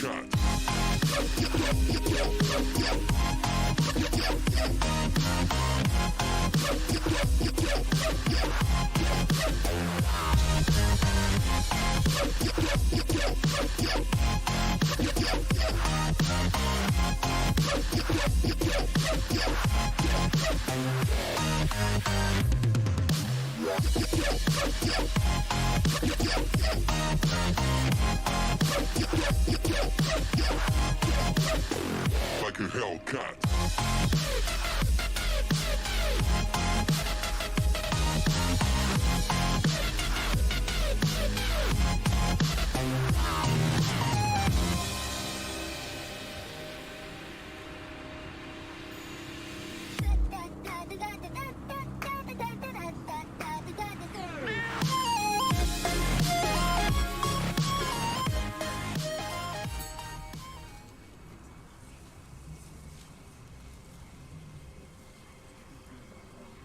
Hellcat. Like a Hellcat.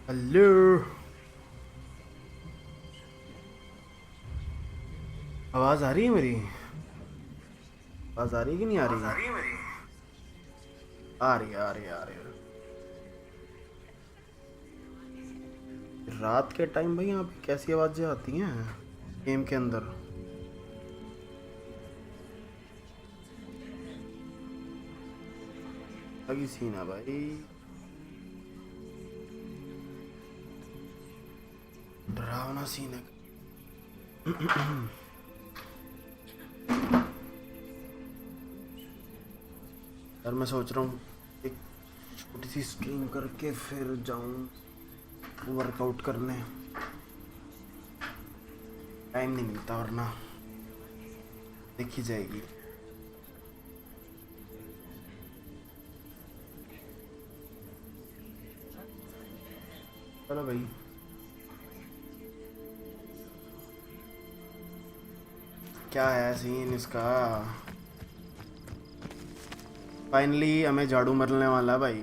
Hello, आवाज आ रही है मेरी? आवाज आ रही है कि नहीं आ रही है? आ रही है। रात के टाइम भाई यहाँ पे कैसी आवाजें आती हैं गेम के अंदर? लगी सीन है भाई, डरावना सीन है। यार मैं सोच रहा हूँ एक छोटी सी स्ट्रीम करके फिर जाऊँ वर्कआउट करने। टाइम नहीं मिलता वरना देखी जाएगी। चलो भाई, क्या है सीन इसका? फाइनली हमें झाड़ू मरने वाला है भाई।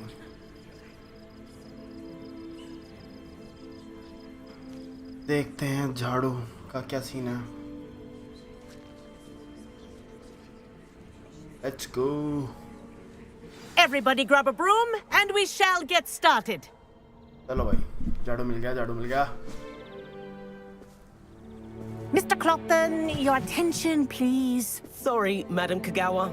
देखते हैं झाड़ू का क्या सीन है। Let's go. Everybody grab a broom and we shall get started. चलो भाई, झाड़ू मिल गया। Mr. Clockton, your attention please. Sorry, Madam Kagawa.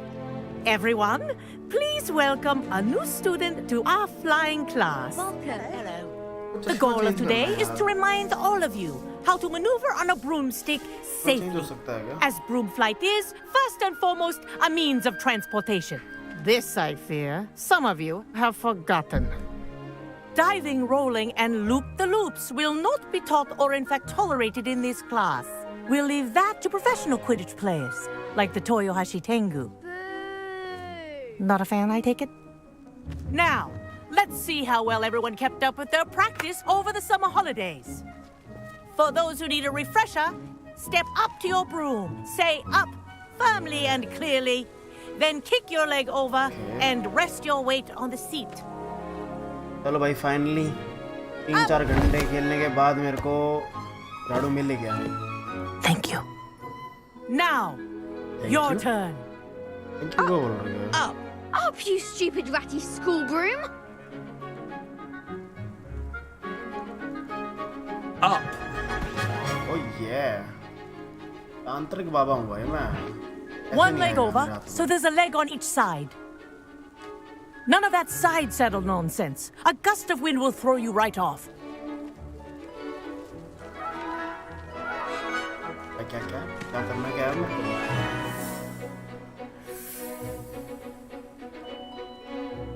Everyone, please welcome a new student to our flying class. Hello. The goal of today is to remind all of you how to maneuver on a broomstick safely, as broom flight is, first and foremost, a means of transportation. This, I fear, some of you have forgotten. Diving, rolling, and loop-the-loops will not be taught or in fact tolerated in this class. We'll leave that to professional Quidditch players, like the Toyohashi Tengu. Not a fan, I take it? Now, let's see how well everyone kept up with their practice over the summer holidays. For those who need a refresher, step up to your broom, say up firmly and clearly, then kick your leg over and rest your weight on the seat. चलो भाई, finally 3-4 घंटे खेलने के बाद मेरे को झाड़ू मिल गया है। Thank you. Now, your turn. Thank you, बोल रही है। Up, you stupid ratty school broom! Up. Oh yeah. तांत्रिक बाबा हूँ भाई मैं। One leg over, so there's a leg on each side. None of that side saddle nonsense. A gust of wind will throw you right off. क्या करना क्या है मेरे को?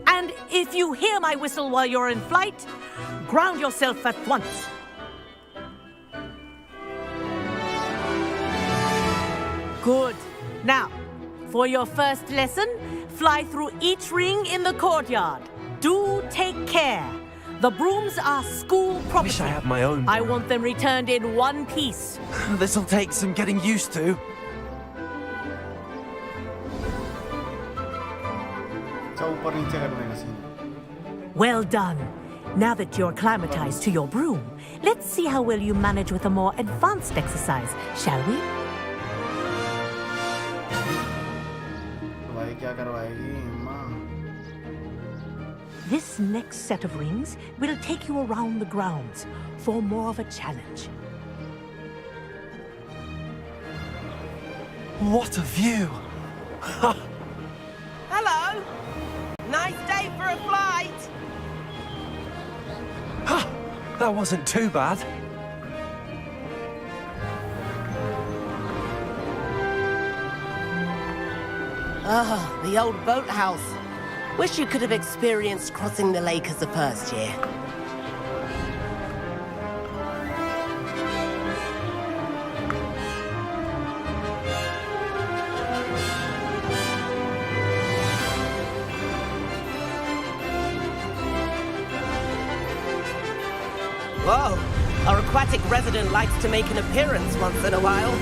And if you hear my whistle while you're in flight, ground yourself at once. Good. Now, for your first lesson, fly through each ring in the courtyard. Do take care. The brooms are school property. Wish I had my own. I want them returned in one piece. This'll take some getting used to. ऊपर नीचे करने का scene. Well done. Now that you're acclimatized to your broom, let's see how well you manage with a more advanced exercise, shall we? करवाएगी माँ? This next set of rings will take you around the grounds for more of a challenge. What a view! Hello. Nice day for a flight. That wasn't too bad. Ah, the old boathouse. Wish you could have experienced crossing the lake as a first year. Whoa! Our aquatic resident likes to make an appearance once in a while.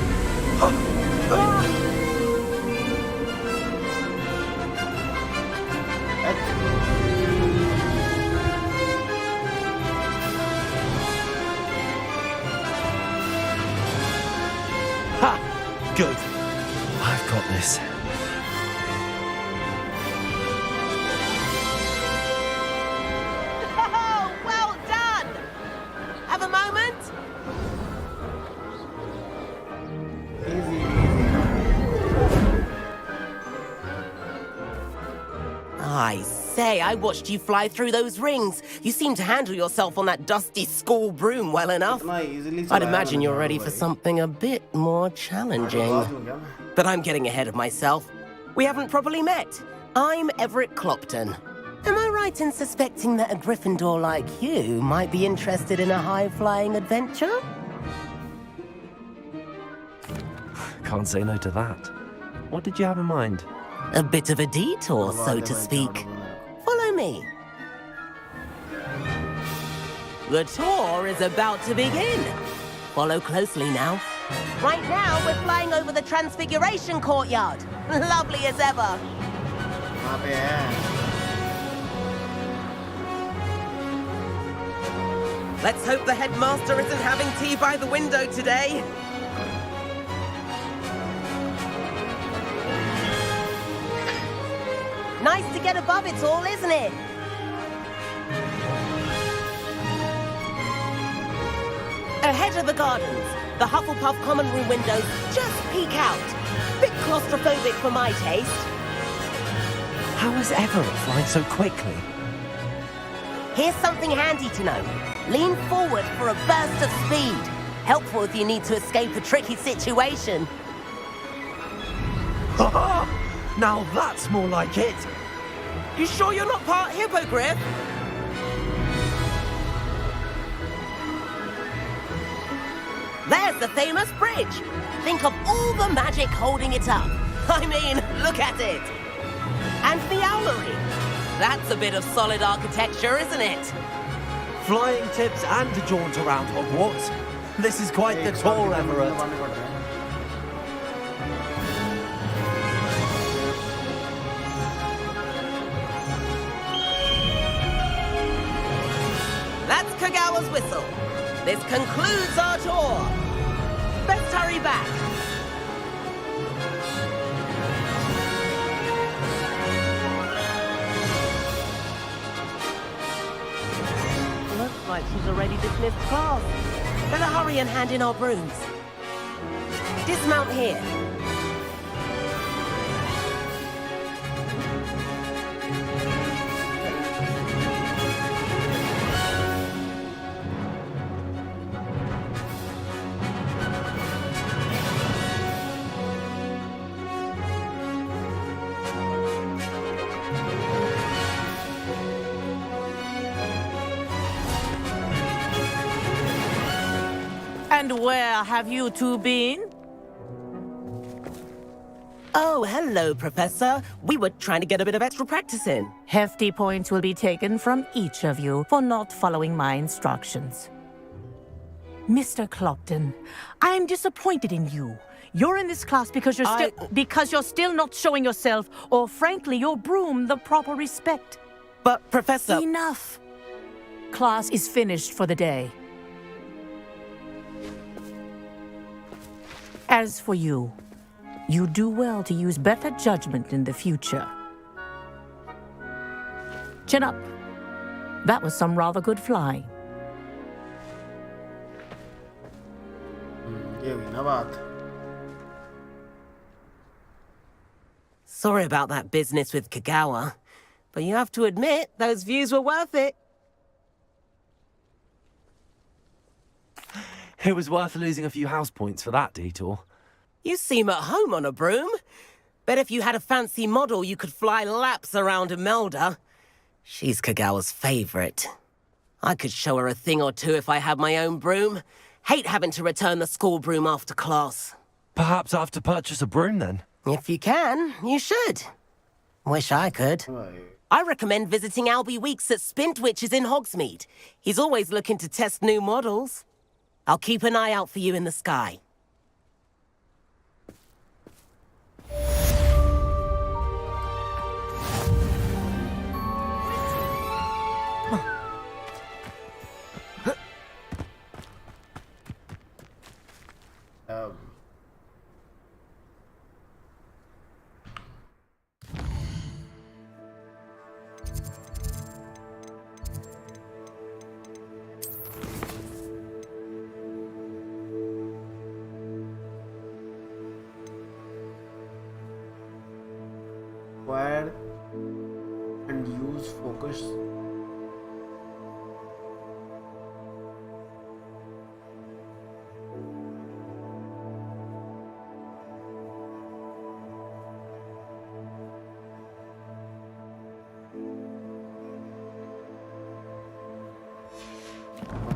Ha! Good. I've got this. Oh, well done! Have a moment? I say, I watched you fly through those rings. You seem to handle yourself on that dusty school broom well enough. I'd imagine you're ready for something a bit more challenging. But I'm getting ahead of myself. We haven't properly met. I'm Everett Clopton. Am I right in suspecting that a Gryffindor like you might be interested in a high-flying adventure? Can't say no to that. What did you have in mind? A bit of a detour, so to speak. Follow me. The tour is about to begin. Follow closely now. Right now, we're flying over the Transfiguration Courtyard. Lovely as ever. वहाँ पे है। Let's hope the headmaster isn't having tea by the window today. Nice to get above it all, isn't it? Ahead of the gardens, the Hufflepuff common room windows just peek out. Bit claustrophobic for my taste. How is Everett flying so quickly? Here's something handy to know. Lean forward for a burst of speed. Helpful if you need to escape a tricky situation. Now that's more like it. You sure you're not part hippogriff? There's the famous bridge. Think of all the magic holding it up. I mean, look at it. And the owlery. That's a bit of solid architecture, isn't it? Flying tips and a jaunt around Hogwarts. This is quite the tour, Everett. That's Kagawa's whistle. This concludes our tour. Best hurry back. Looks like she's already dismissed class. Better hurry and hand in our brooms. Dismount here. And where have you two been? Oh, hello, Professor. We were trying to get a bit of extra practice in. Hefty points will be taken from each of you for not following my instructions. Mr. Clopton, I'm disappointed in you. You're in this class because you're still not showing yourself, or frankly, your broom the proper respect. But, Professor... Enough. Class is finished for the day. As for you, you do well to use better judgment in the future. Chin up. That was some rather good flying. ये हुई ना बात. Sorry about that business with Kagawa, but you have to admit, those views were worth it. It was worth losing a few house points for that detour. You seem at home on a broom. Bet if you had a fancy model, you could fly laps around Imelda. She's Kagawa's favorite. I could show her a thing or two if I had my own broom. Hate having to return the school broom after class. Perhaps I have to purchase a broom then. If you can, you should. Wish I could. I recommend visiting Albie Weeks at Spintwitches in Hogsmeade. He's always looking to test new models. I'll keep an eye out for you in the sky. Acquire and use focus.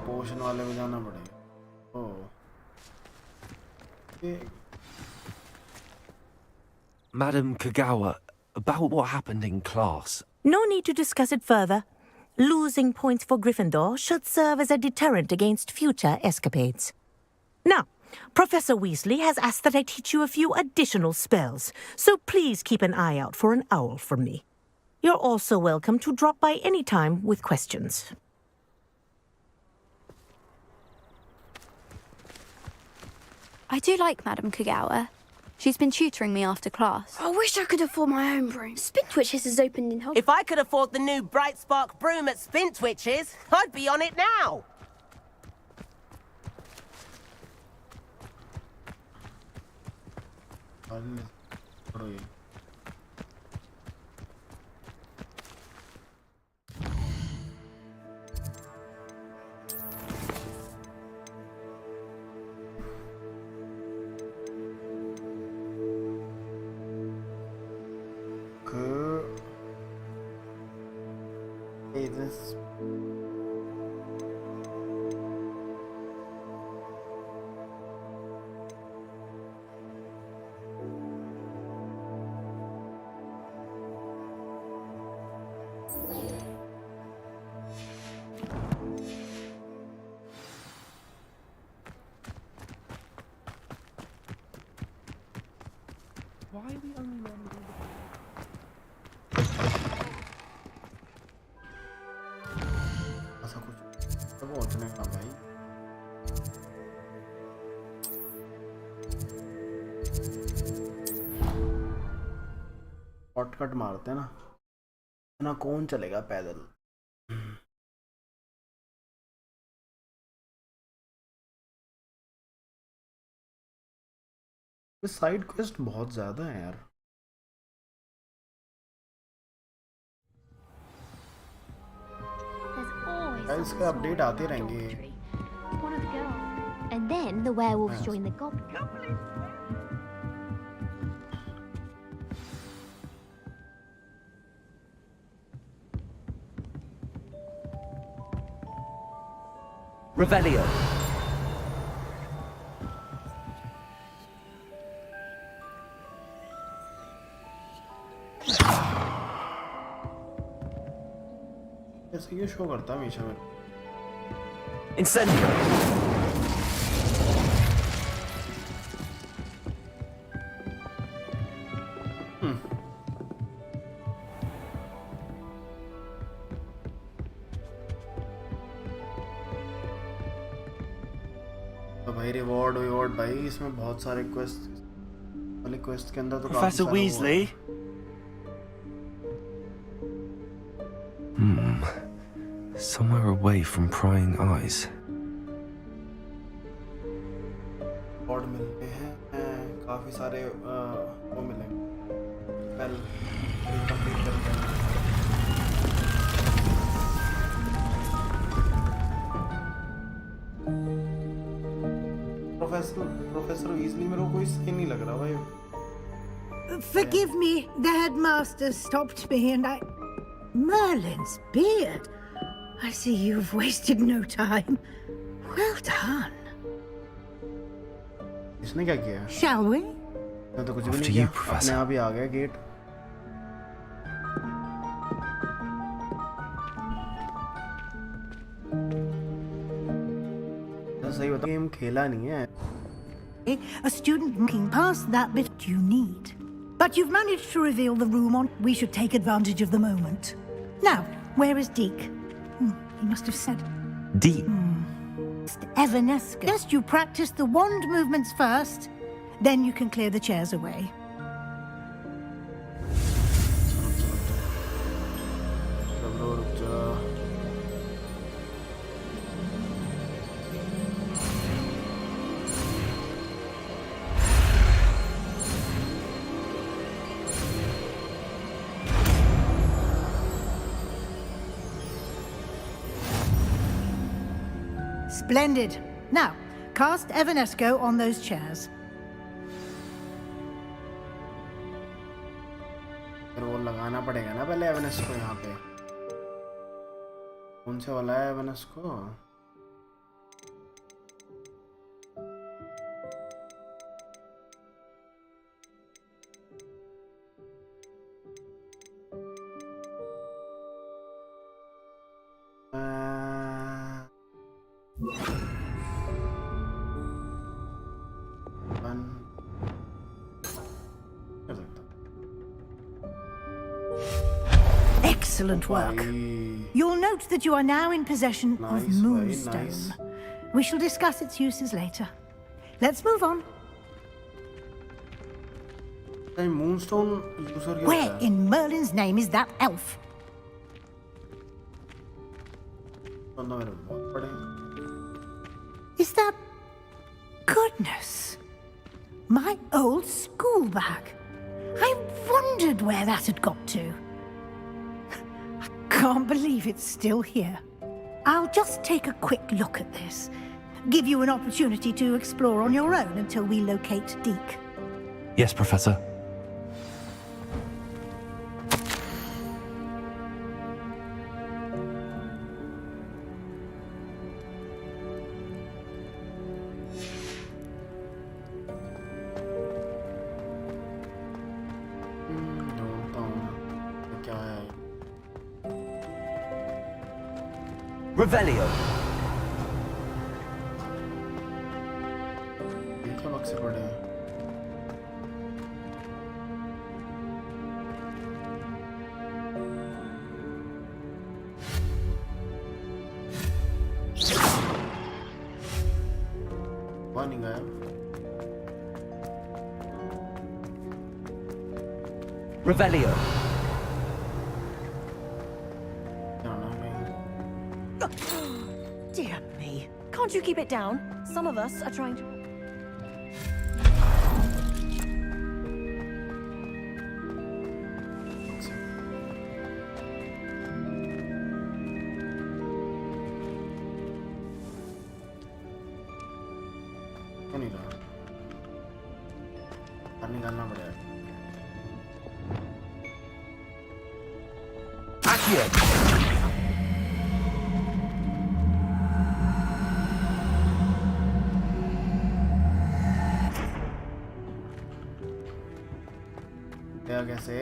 Portion वाले में जाना पड़ेगा. ओह. Madam Kagawa, about what happened in class. No need to discuss it further. Losing points for Gryffindor should serve as a deterrent against future escapades. Now, Professor Weasley has asked that I teach you a few additional spells, so please keep an eye out for an owl from me. You're also welcome to drop by any time with questions. I do like Madam Kagawa. She's been tutoring me after class. I wish I could afford my own broom. Spintwitches has opened in Hogwarts. If I could afford the new Bright Spark broom at Spintwitches, I'd be on it now. This Why are we only learning ऐसा कुछ तब पहुंचने का भाई. Shortcut मारते हैं ना कौन चलेगा पैदल. साइड क्वेस्ट बहुत ज्यादा है यार. इसके अपडेट आते रहेंगे. One of the girls. And then the werewolves join the goblins. Revelio. ऐसे ये शो करता है हमेशा में. Incendio. तो भाई रिवॉर्ड भाई इसमें बहुत सारे क्वेस्ट वाले क्वेस्ट के अंदर तो Professor Weasley. Somewhere away from prying eyes. बॉर्ड मिलते हैं काफी सारे वो मिलेंगे वेल कंप्लीट करते हैं प्रोफेसर ईजली मेरे को कोई सही नहीं लग रहा भाई Forgive me, the headmaster stopped me and I... Merlin's beard. I see you've wasted no time. Well done. इसने क्या किया? Shall we? मैं तो कुछ भी नहीं किया। अपने आप ही आ गया गेट। सही बता गेम खेला नहीं है। A student looking past that bit you need. But you've managed to reveal the room on. We should take advantage of the moment. Now, where is Deke? He must have said. Deep. Evanesca. Just you practice the wand movements first, then you can clear the chairs away. Splendid. Now, cast Evanesco on those chairs. फिर वो लगाना पड़ेगा ना पहले एवेनेस्को यहाँ पे। कौन से वाला है एवेनेस्को? Excellent work. You'll note that you are now in possession of Moonstone. We shall discuss its uses later. Let's move on. Moonstone user Where in Merlin's name is that elf? Is that... Goodness! My old school bag. I wondered where that had got to. Can't believe it's still here. I'll just take a quick look at this. Give you an opportunity to explore on your own until we locate Deke. Yes, Professor. Revelio. क्या बक्से पड़े हैं? नहीं गया। Revelio. Dear me. Can't you keep it down? Some of us are trying to... नहीं रहा। अब निकालना पड़ेगा। Accio. कैसे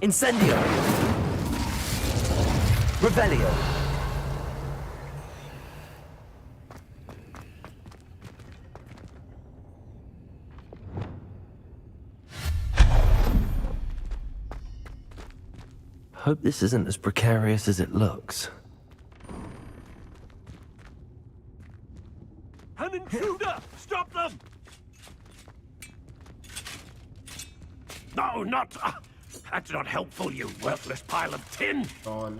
Incendio. Revelio. Hope this isn't as precarious as it looks. An intruder! Stop them! No, not... that's not helpful, you worthless pile of tin! All.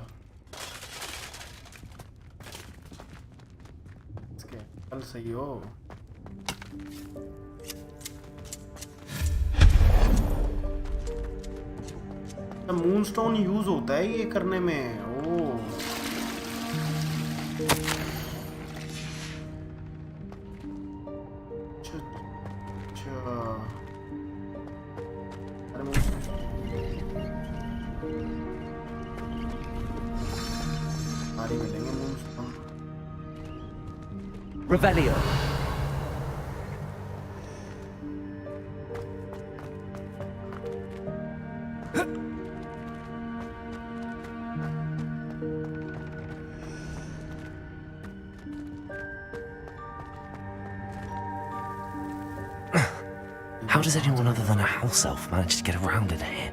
इसके कल सही हो. मूनस्टोन यूज होता है ये करने में. ओह. Revelio. How does anyone other than a house elf manage to get around in here?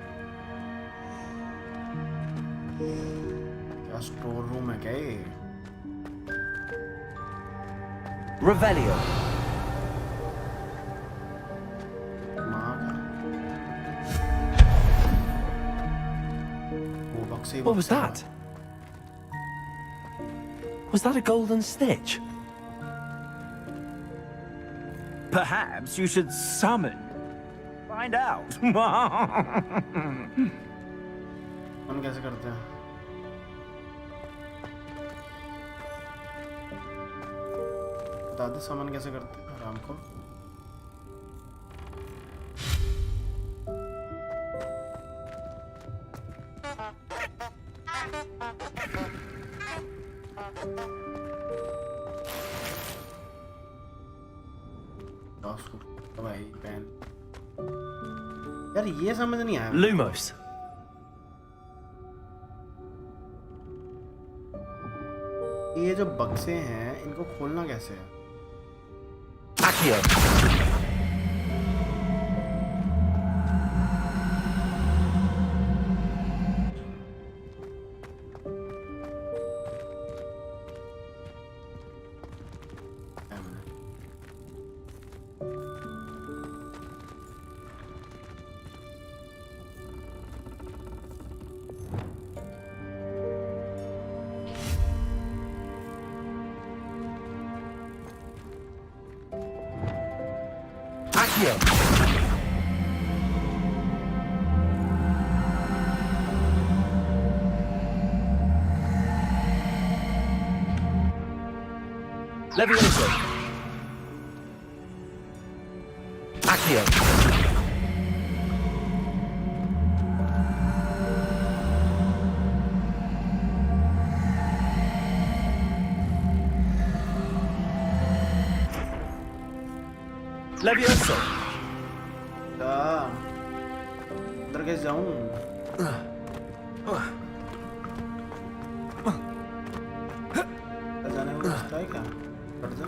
क्या स्टोर रूम है क्या ये? Revelio. What was that? Was that a golden snitch? Perhaps you should summon. Find out. हम कैसे करते हैं? बता दे समन कैसे करते हैं आराम को. भाई पेन यार ये समझ नहीं आया. Lumos. ये जो बक्से हैं इनको खोलना कैसे है? Accio. Levioso. Accio. Levioso. अंदर कैसे जाऊं? जाने को रास्ता है क्या? कट जा.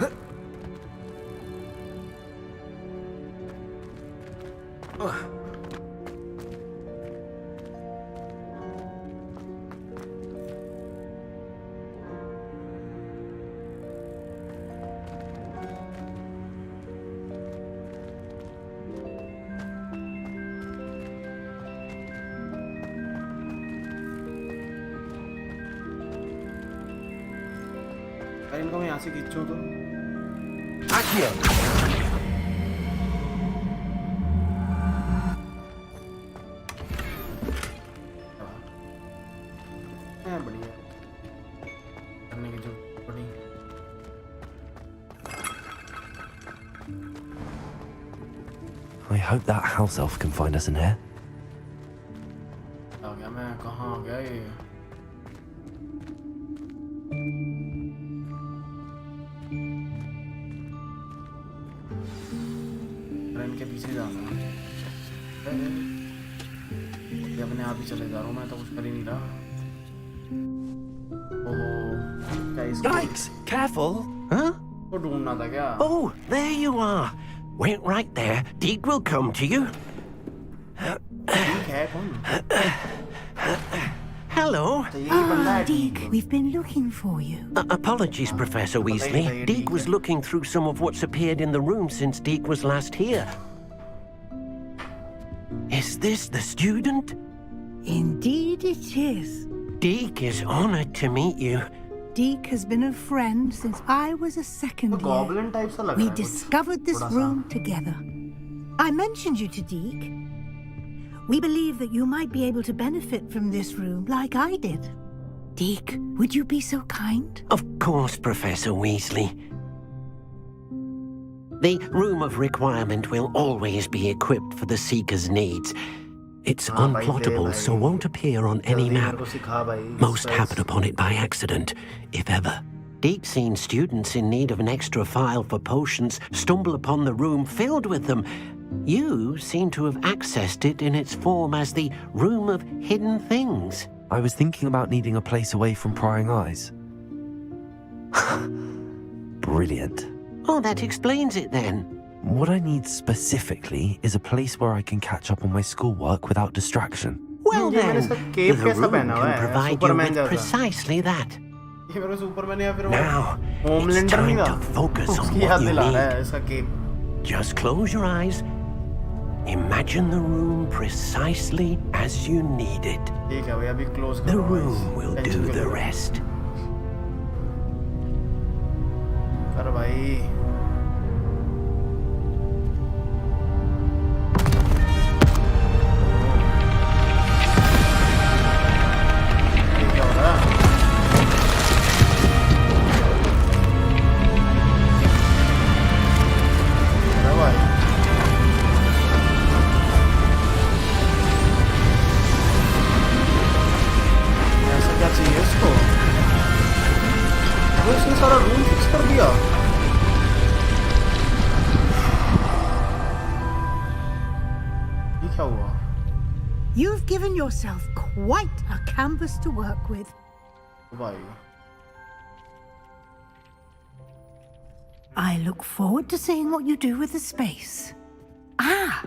इनको मैं यहाँ से खींचूं तो Accio. बढ़िया करने की जो बड़ी. I hope that house elf can find us in here. आ गया मैं. कहाँ आ गया ये? के पीछे जाना है. ये अपने आप ही चले जा रहा हूँ. मैं तो कुछ कर ही नहीं रहा. ओह क्या इसको Yikes! Careful! Huh? को ढूंढना था क्या? Oh, there you are. Wait right there. Deke will come to you. ठीक है कौन? Hello. Ah, Deek, we've been looking for you. Apologies, Professor Weasley. Deek was looking through some of what's appeared in the room since Deek was last here. Is this the student? Indeed it is. Deek is honored to meet you. Deek has been a friend since I was a second year. Goblin type सा लग रहा We है कुछ, discovered this थोड़ा सा। room together. I mentioned you to Deek. We believe that you might be able to benefit from this room like I did. Deek, would you be so kind? Of course, Professor Weasley. The Room of Requirement will always be equipped for the Seeker's needs. It's unplottable, so won't appear on any map. Most happen upon it by accident, if ever. Deep-seen students in need of an extra file for potions stumble upon the room filled with them. You seem to have accessed it in its form as the Room of Hidden Things. I was thinking about needing a place away from prying eyes. Brilliant. Oh, that explains it then. What I need specifically is a place where I can catch up on my schoolwork without distraction. Well ये मैंने then, इसका the cape कैसा room पहना हुआ can है? provide you Superman with जैसा। precisely that. ये मेरा सुपरमैन या फिर वो Now, it's होमलैंडर नहीं time था? to focus on उसकी what याद you दिला रहा need. है इसका cape। Just close your eyes. Imagine the room precisely as you need it. ठीक है भाई अभी close The करो room guys। will Tension do क्यों the ले रहे हो? rest. कर भाई। ये क्या हो रहा है? अरे भाई। ऐसा क्या चाहिए इसको? वो इसने सारा रूम फिक्स कर दिया। ये क्या हुआ? You've given yourself quite a canvas to work with. भाई I look forward to seeing what you do with the space. Ah,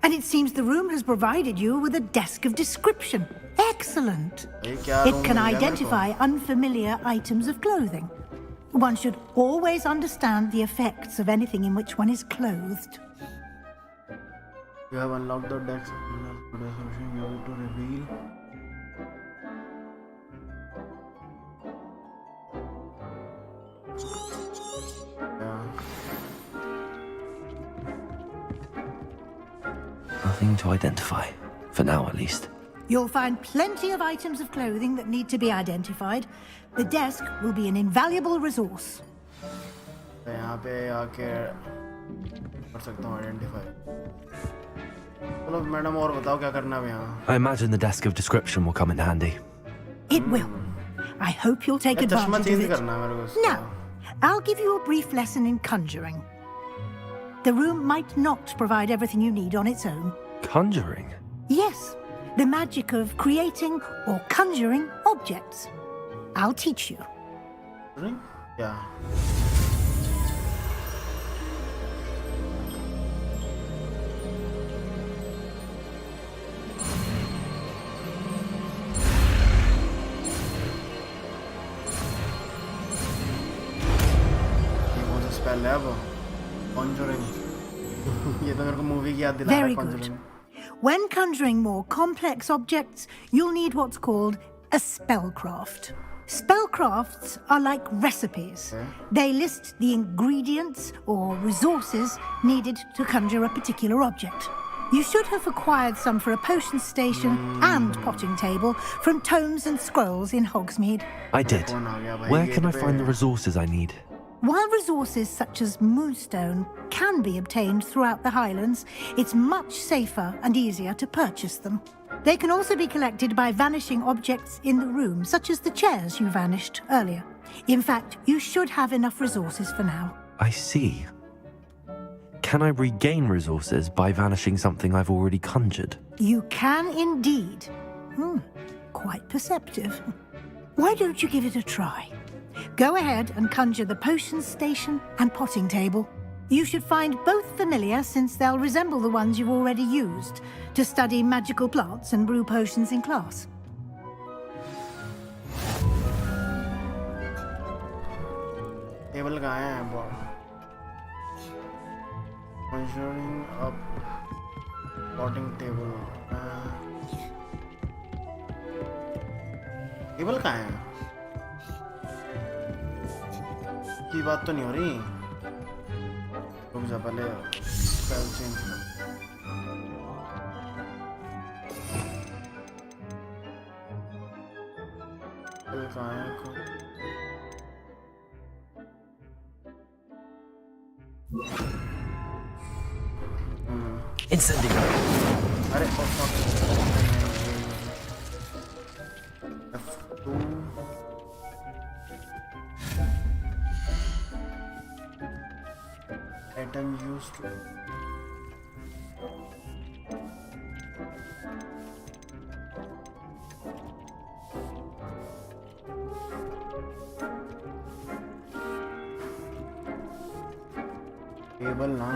and it seems the room has provided you with a desk of description. Excellent. ये क्या It room can मिल गया मेरे को? identify unfamiliar items of clothing. One should always understand the effects of anything in which one is clothed. You have unlocked the desk. You have to reveal. Yeah. Nothing to identify. For now, at least. You'll find plenty of items of clothing that need to be identified. The desk will be an invaluable resource. तो यहाँ पे आके कर सकता हूँ identify. चलो madam और बताओ क्या करना है यहाँ? I imagine the desk of description will come in handy. It will. I hope you'll take ये चश्मा advantage of change it. करना है मेरे को इसका। Now, I'll give you a brief lesson in conjuring. The room might not provide everything you need on its own. Conjuring? Yes, the magic of creating or conjuring objects. I'll teach you. Yeah. Spell है वो conjuring ये तो मेरे को movie की याद दिला रहा है Very good. conjuring When conjuring more complex objects, you'll need what's called a spellcraft. Spellcrafts are like recipes. Okay. They list the ingredients or resources needed to conjure a particular object. You should have acquired some for a potion station and potting table from tomes and scrolls in Hogsmeade. I did. कौन आ गया भाई Where gate can I पे? find the resources I need? While resources such as moonstone can be obtained throughout the Highlands, it's much safer and easier to purchase them. They can also be collected by vanishing objects in the room, such as the chairs you vanished earlier. In fact, you should have enough resources for now. I see. Can I regain resources by vanishing something I've already conjured? You can indeed. Quite perceptive. Why don't you give it a try? Go ahead and conjure the potion station and potting table. You should find both familiar, since they'll resemble the ones you've already used to study magical plants and brew potions in class. Table कहाँ है? Measuring up potting table. Table कहाँ है? की बात तो नहीं हो रही। रुक जा पहले स्पेल चेंज कर। टेबल कहाँ है? Incendio. अरे F2 item used to table ना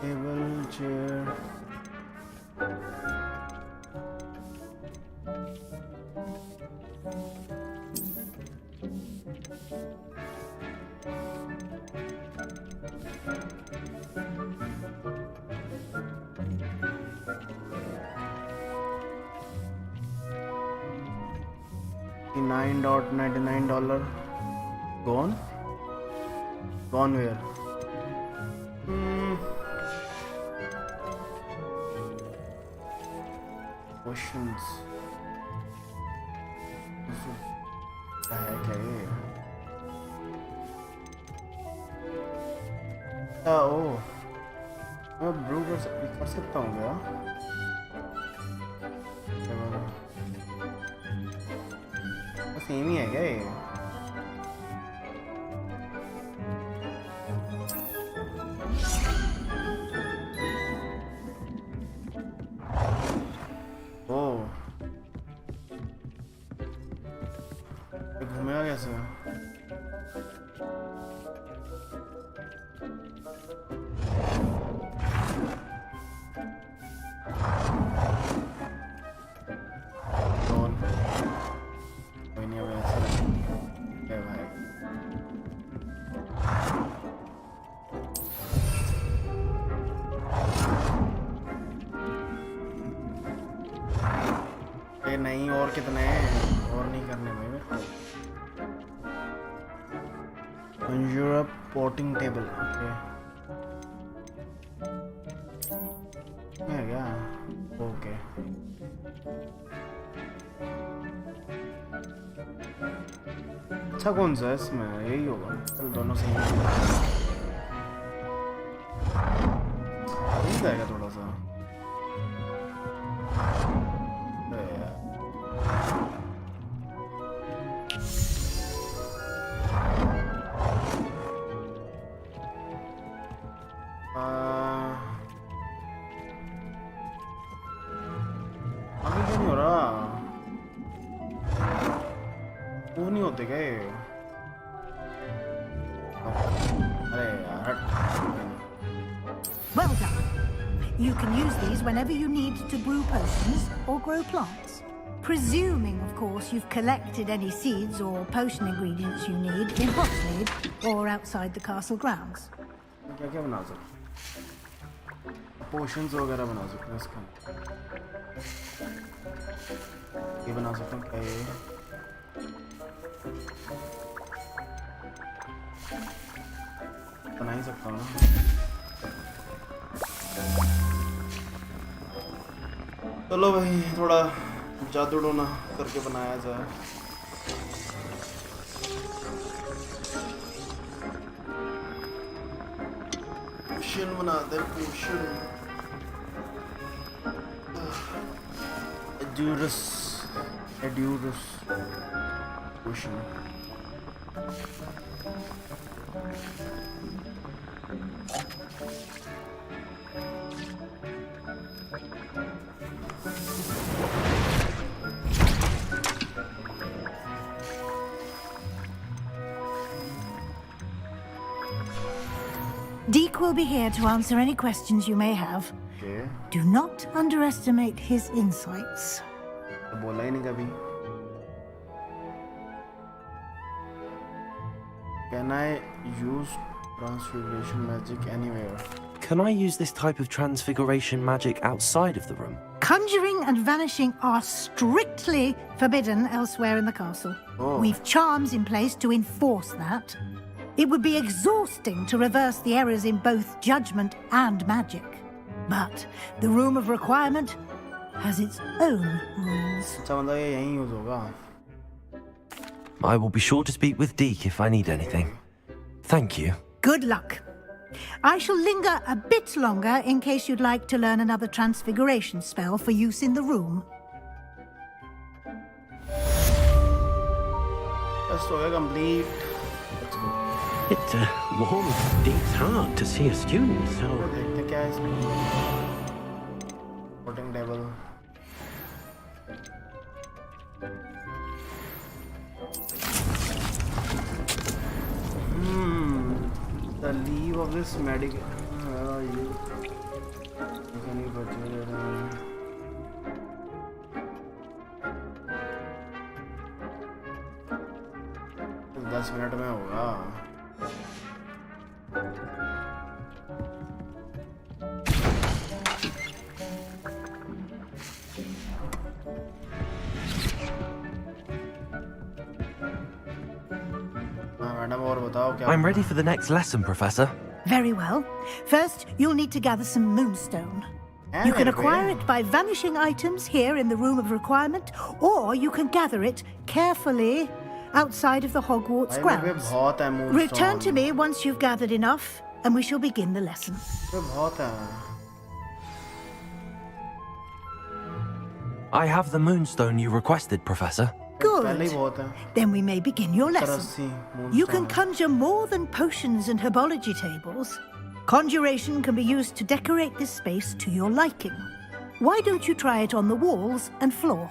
table chair $9.99 gone where? Questions. क्या है क्या ये? ओ मैं ब्रू कर सकता हूँ क्या? सेम ही है क्या ये? घूमेगा कैसे? कोई नहीं अब ऐसे है भाई। ये नहीं और कितने हैं? और नहीं करने में मेरे को। Conjure potting table. Okay. है क्या? Okay. अच्छा कौन सा है इसमें? यही होगा। चल दोनों से ही जाएगा थोड़ा सा। अभी क्यों नहीं हो रहा? वो नहीं होते क्या ये? अरे यार। Well done. You can use these whenever you need to brew potions or grow plants. Presuming, of course, you've collected any seeds or potion ingredients you need in Hogsmeade or outside the castle grounds. क्या क्या बना सकते? Potions वगैरह बना सकते हैं इसका। ये बना सकते हैं क्या ये? बना ही सकता हूँ ना। चलो भाई थोड़ा जादू टोना करके बनाया जाए। पोशन बनाते हैं पोशन। एड्यूरस पोशन। Deke will be here to answer any questions you may have. Okay. Do not underestimate his insights. तो बोला ही नहीं कभी। Can I use transfiguration magic anywhere? Can I use this type of transfiguration magic outside of the room? Conjuring and vanishing are strictly forbidden elsewhere in the castle. We've charms in place to enforce that. It would be exhausting to reverse the errors in both judgment and magic. But the Room of Requirement has its own rules. I will be sure to speak with Deke if I need anything. Thank you. Good luck. I shall linger a bit longer in case you'd like to learn another transfiguration spell for use in the room. Just complete. It warms Deke's heart to see a student, so... Voting table. The leave of this medical. Where are you? Can you purchase it? 10 minute में होगा. I'm ready for the next lesson, Professor. Very well. First, you'll need to gather some moonstone. You can acquire it by vanishing items here in the Room of Requirement, or you can gather it carefully outside of the Hogwarts grounds. Return to me once you've gathered enough, and we shall begin the lesson. I have the moonstone you requested, Professor. Good. Then we may begin your lesson. You can conjure more than potions and herbology tables. Conjuration can be used to decorate this space to your liking. Why don't you try it on the walls and floor?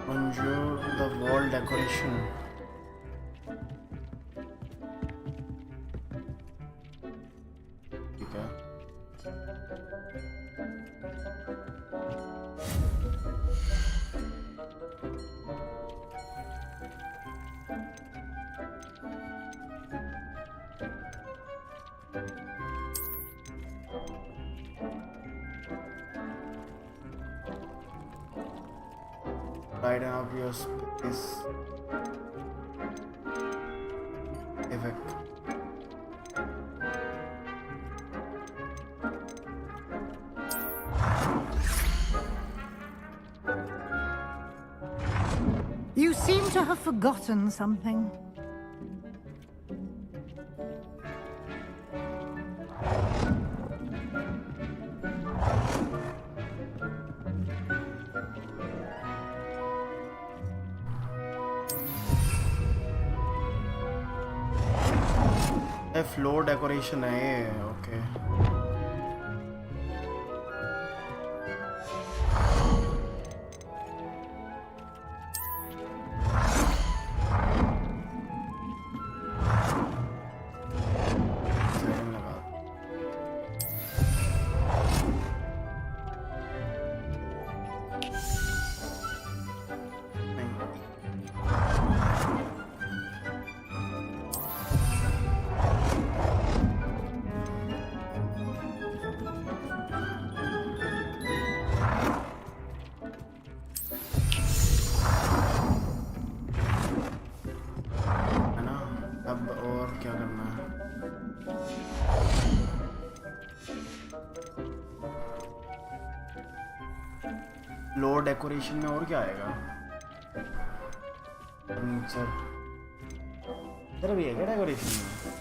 Conjure the wall decoration. Brighten up your space. Effect. You seem to have forgotten something. Floor decoration है, okay. Floor decoration में और क्या आएगा? Furniture इधर भी है क्या decoration में?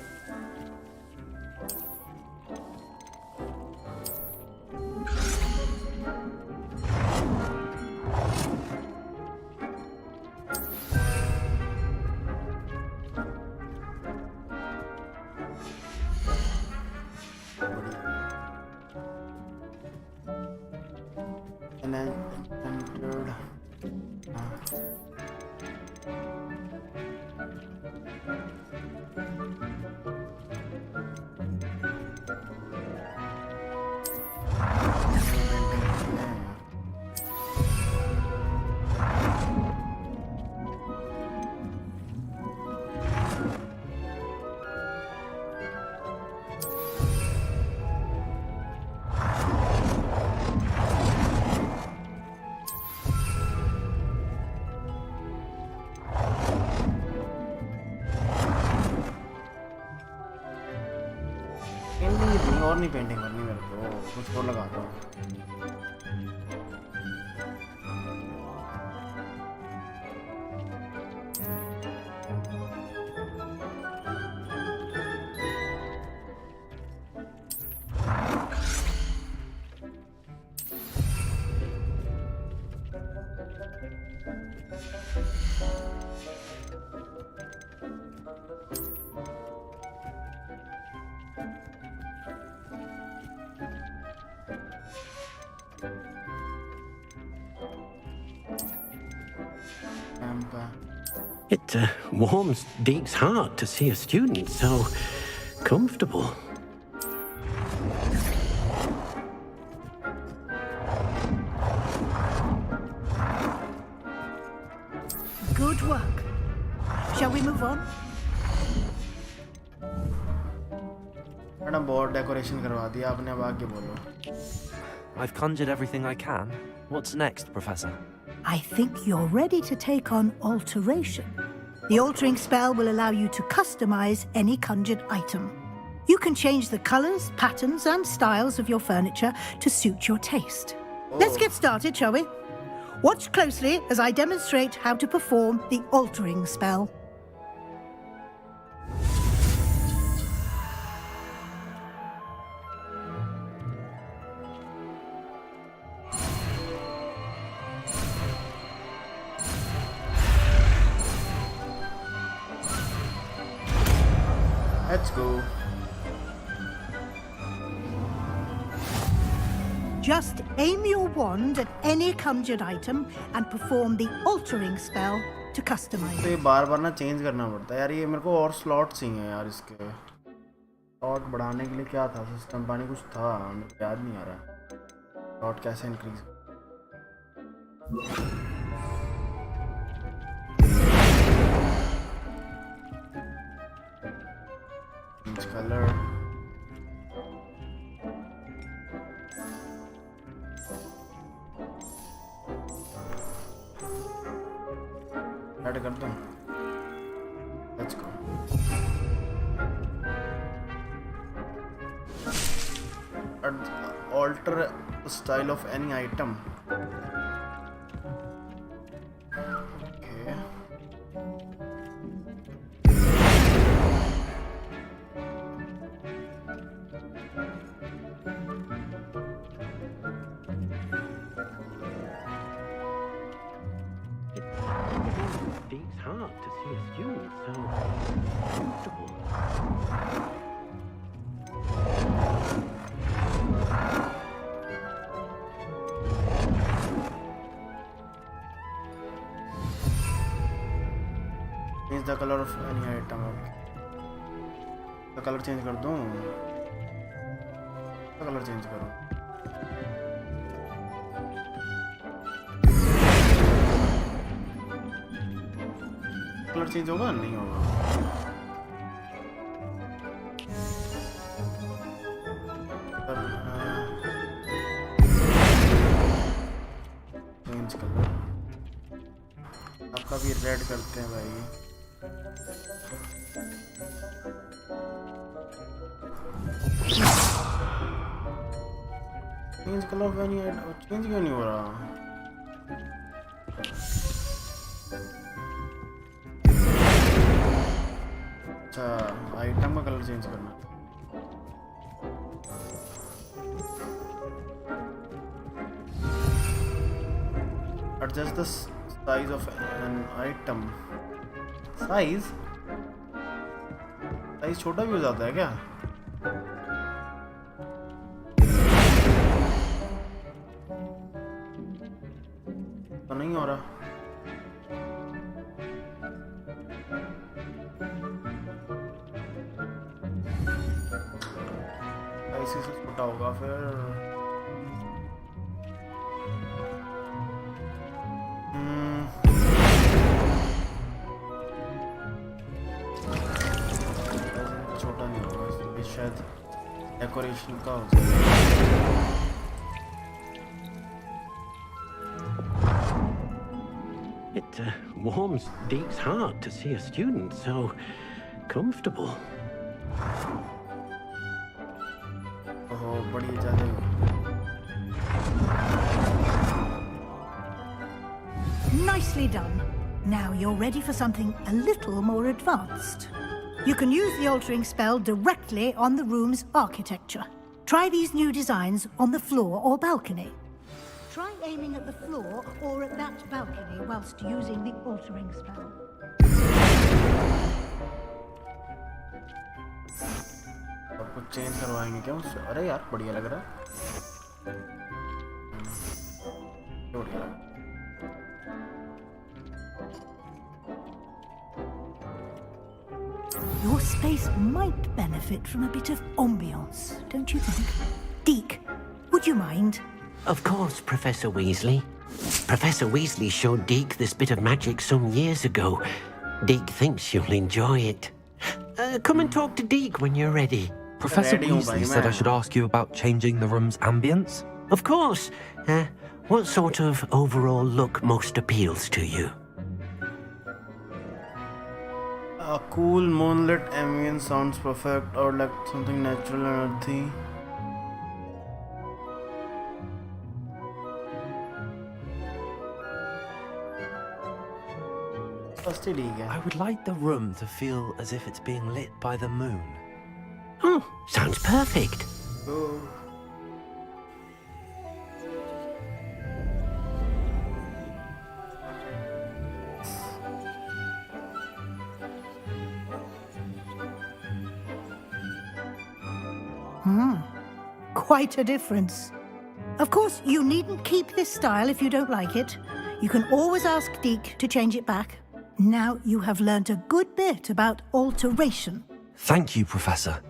और नहीं पेंटिंग करनी मेरे को, कुछ और लगाता हूँ। It warms Deek's heart to see a student so comfortable. Good work. Shall we move on? Madam board decoration करवा दिया आपने, अब आगे बोलो। I've conjured everything I can. What's next, Professor? I think you're ready to take on alteration. The altering spell will allow you to customize any conjured item. You can change the colors, patterns, and styles of your furniture to suit your taste. Let's get started, shall we? Watch closely as I demonstrate how to perform the altering spell. Let's go. Just aim your wand at any conjured item and perform the altering spell to customize तो ये it. बार-बार ना change करना पड़ता है यार, ये मेरे को और स्लॉट चाहिए यार इसके। स्लॉट बढ़ाने के लिए क्या था सिस्टम, पानी कुछ था, मुझे याद नहीं आ रहा। स्लॉट कैसे इंक्रीज? Change color. ऐड कर दूं? Let's go. Alter style of any item. Okay. Deek's heart to see a student so comfortable. Change the color of any item. The color change कर दूं? The color change करूं? Colour change होगा नहीं होगा? Change colour आपका भी red करते हैं भाई। Change colour of any item, change क्यों नहीं हो रहा? अच्छा, आइटम का कलर चेंज करना। Adjust the size of an item. Size छोटा भी हो जाता है क्या? तो नहीं हो रहा। इसी से छोटा होगा फिर। छोटा नहीं होगा, इसलिए शायद डेकोरेशन का हो जाएगा। It warms Deek's heart to see a student so comfortable. ओहो बड़ी ज़्यादा Nicely done. Now you're ready for something a little more advanced. You can use the altering spell directly on the room's architecture. Try these new designs on the floor or balcony. Try aiming at the floor or at that balcony whilst using the altering spell. अब कुछ change करवाएंगे क्या उससे? अरे यार बढ़िया लग रहा है। बढ़िया लग रहा है। Your space might benefit from a bit of ambience, don't you think? Deke, would you mind? Of course, Professor Weasley. Professor Weasley showed Deke this bit of magic some years ago. Deke thinks you'll enjoy it. Come and talk to Deke when you're ready. Professor Weasley said I should ask you about changing the room's ambience. Of course. What sort of overall look most appeals to you? A cool moonlit ambience sounds perfect, or like something natural and earthy. I would like the room to feel as if it's being lit by the moon. Oh, sounds perfect. Oh. Quite a difference. Of course, you needn't keep this style if you don't like it. You can always ask Deke to change it back. Now you have learnt a good bit about alteration. Thank you, Professor.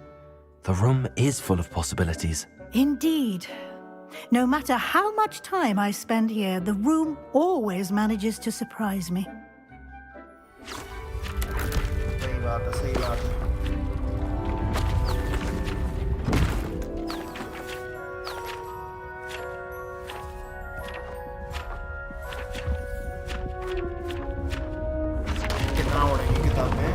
The room is full of possibilities. Indeed. No matter how much time I spend here, the room always manages to surprise me. सही बात है, सही बात है। कितना उड़ेगी किताबें?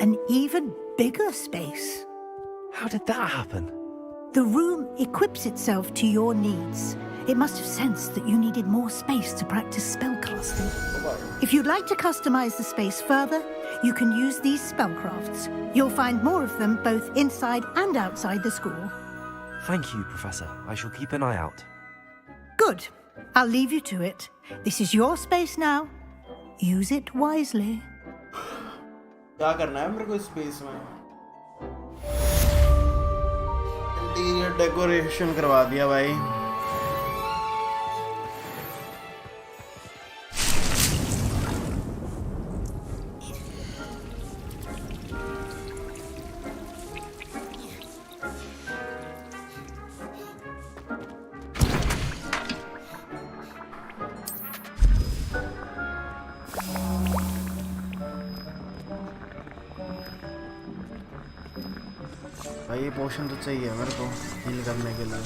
An even bigger space. How did that happen? The room equips itself to your needs. It must have sensed that you needed more space to practice spellcasting. If you'd like to customize the space further, you can use these spellcrafts. You'll find more of them both inside and outside the school. Thank you, Professor. I shall keep an eye out. Good. I'll leave you to it. This is your space now. Use it wisely. क्या करना है मेरे को space में? Interior decoration करवा दिया भाई। भाई ये पोशन तो चाहिए मेरे को हील करने के लिए।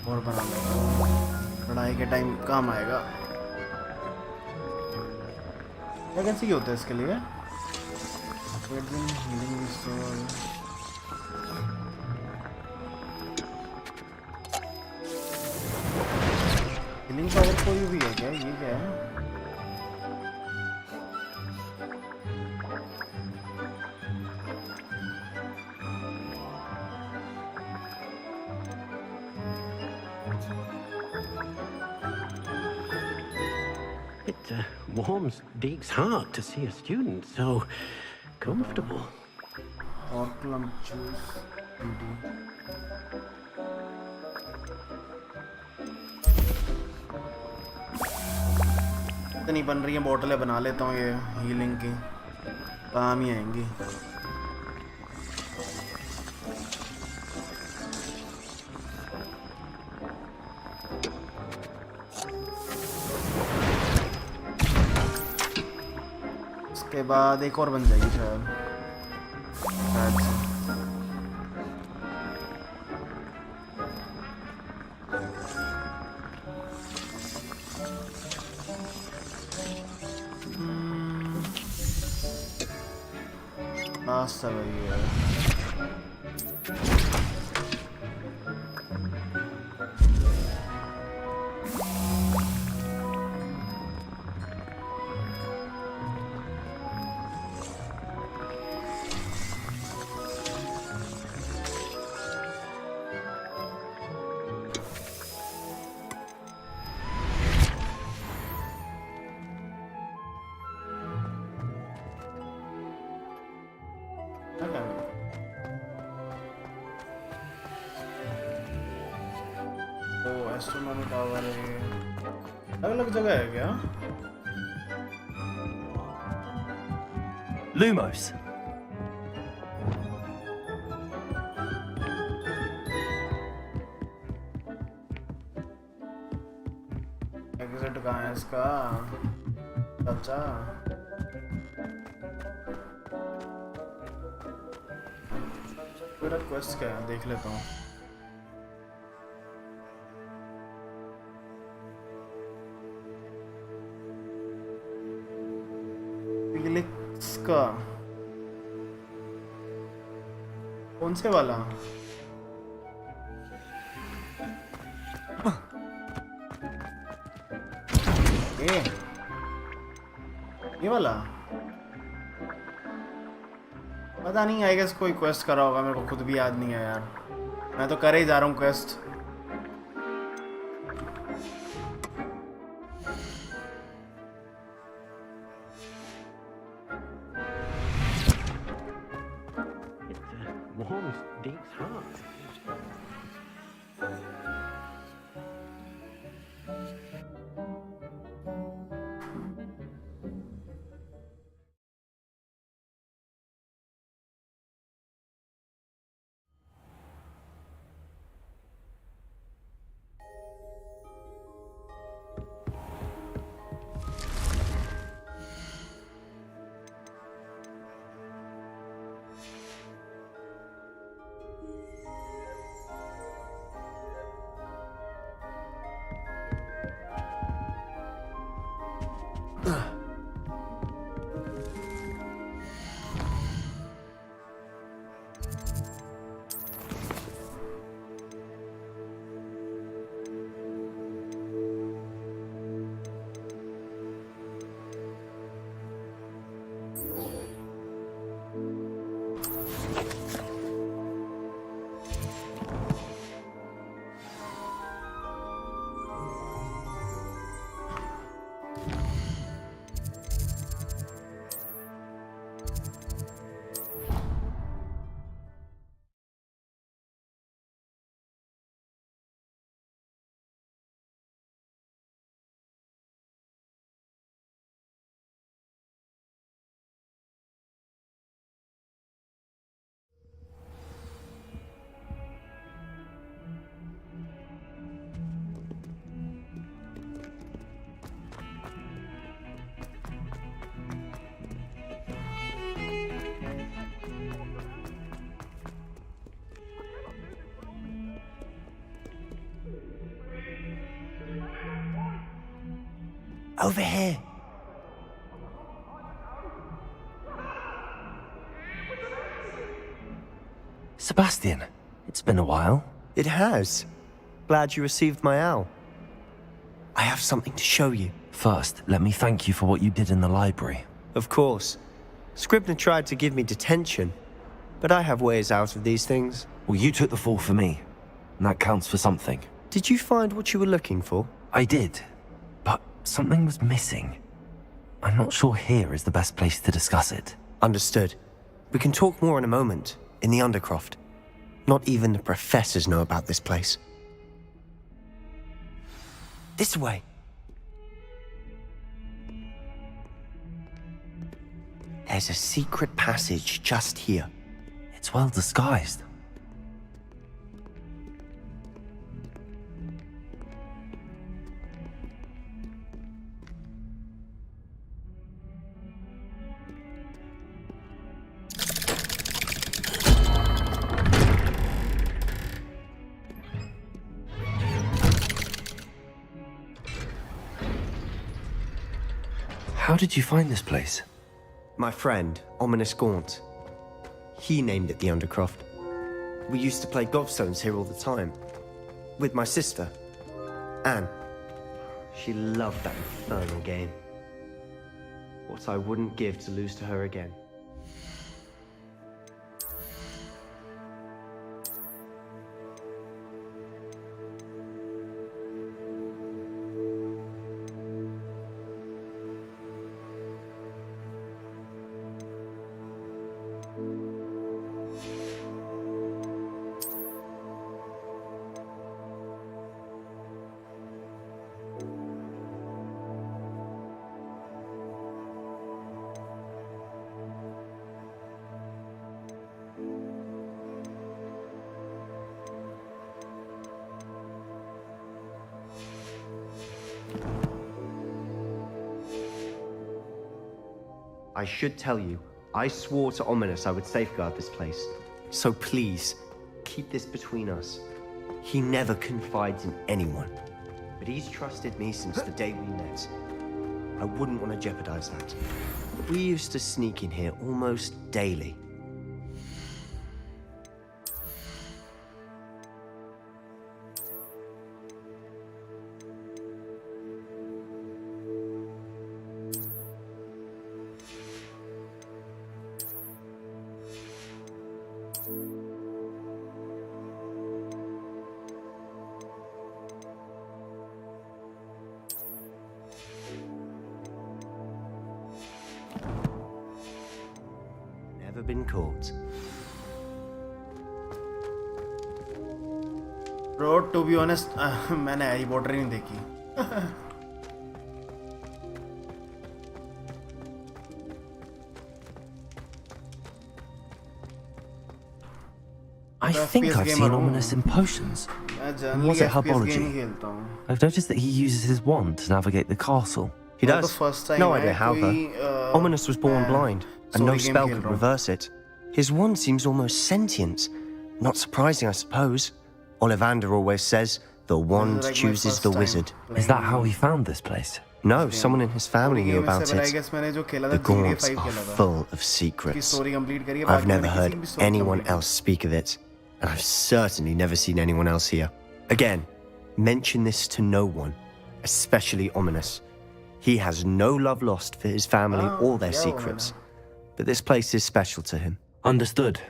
और बना लो, पढ़ाई के टाइम काम आएगा। वैकेंसी क्या होता है इसके लिए? हीलिंग पावर कोई भी है क्या? ये क्या है? It warms Deke's heart to see a student so comfortable. और plum juice. इतनी बन रही हैं बोतलें बना लेता हूँ ये हीलिंग की, काम ही आएंगी। इसके बाद एक और बन जाएगी शायद से। लास्ट सब वही है। टावर अलग-अलग जगह है क्या? Lumos. एग्जिट कहाँ है इसका? अच्छा मेरा क्वेस्ट क्या है देख लेता हूँ। का कौन से वाला? ये वाला पता नहीं, आई गेस कोई क्वेस्ट करा होगा, मेरे को खुद भी याद नहीं है यार, मैं तो करे ही जा रहा हूँ quest. Over here. Sebastian, it's been a while. It has. Glad you received my owl. I have something to show you. First, let me thank you for what you did in the library. Of course. Scribner tried to give me detention, but I have ways out of these things. Well, you took the fall for me, and that counts for something. Did you find what you were looking for? I did, but something was missing. I'm not sure here is the best place to discuss it. Understood. We can talk more in a moment, in the Undercroft. Not even the professors know about this place. This way. There's a secret passage just here. It's well disguised. How did you find this place? My friend, Ominous Gaunt. He named it the Undercroft. We used to play gobstones here all the time. With my sister, Anne. She loved that infernal game. What I wouldn't give to lose to her again. I should tell you, I swore to Ominous I would safeguard this place. So please, keep this between us. He never confides in anyone. But he's trusted me since the day we met. I wouldn't want to jeopardize that. We used to sneak in here almost daily. Been caught. Bro, to be honest, मैंने Harry Potter ही नहीं देखी. I think I've seen Ominous in potions. Was it herbology? I've noticed that he uses his wand to navigate the castle. He does. No idea how, though. Ominous was born blind, and no spell could reverse it. His wand seems almost sentient. Not surprising, I suppose. Ollivander always says, the wand chooses the wizard. Is that how he found this place? No, someone in his family knew about it. The Gaunts are full of secrets. I've never heard anyone else speak of it, and I've certainly never seen anyone else here. Again, mention this to no one, especially Ominous. He has no love lost for his family or their secrets, but this place is special to him. Understood.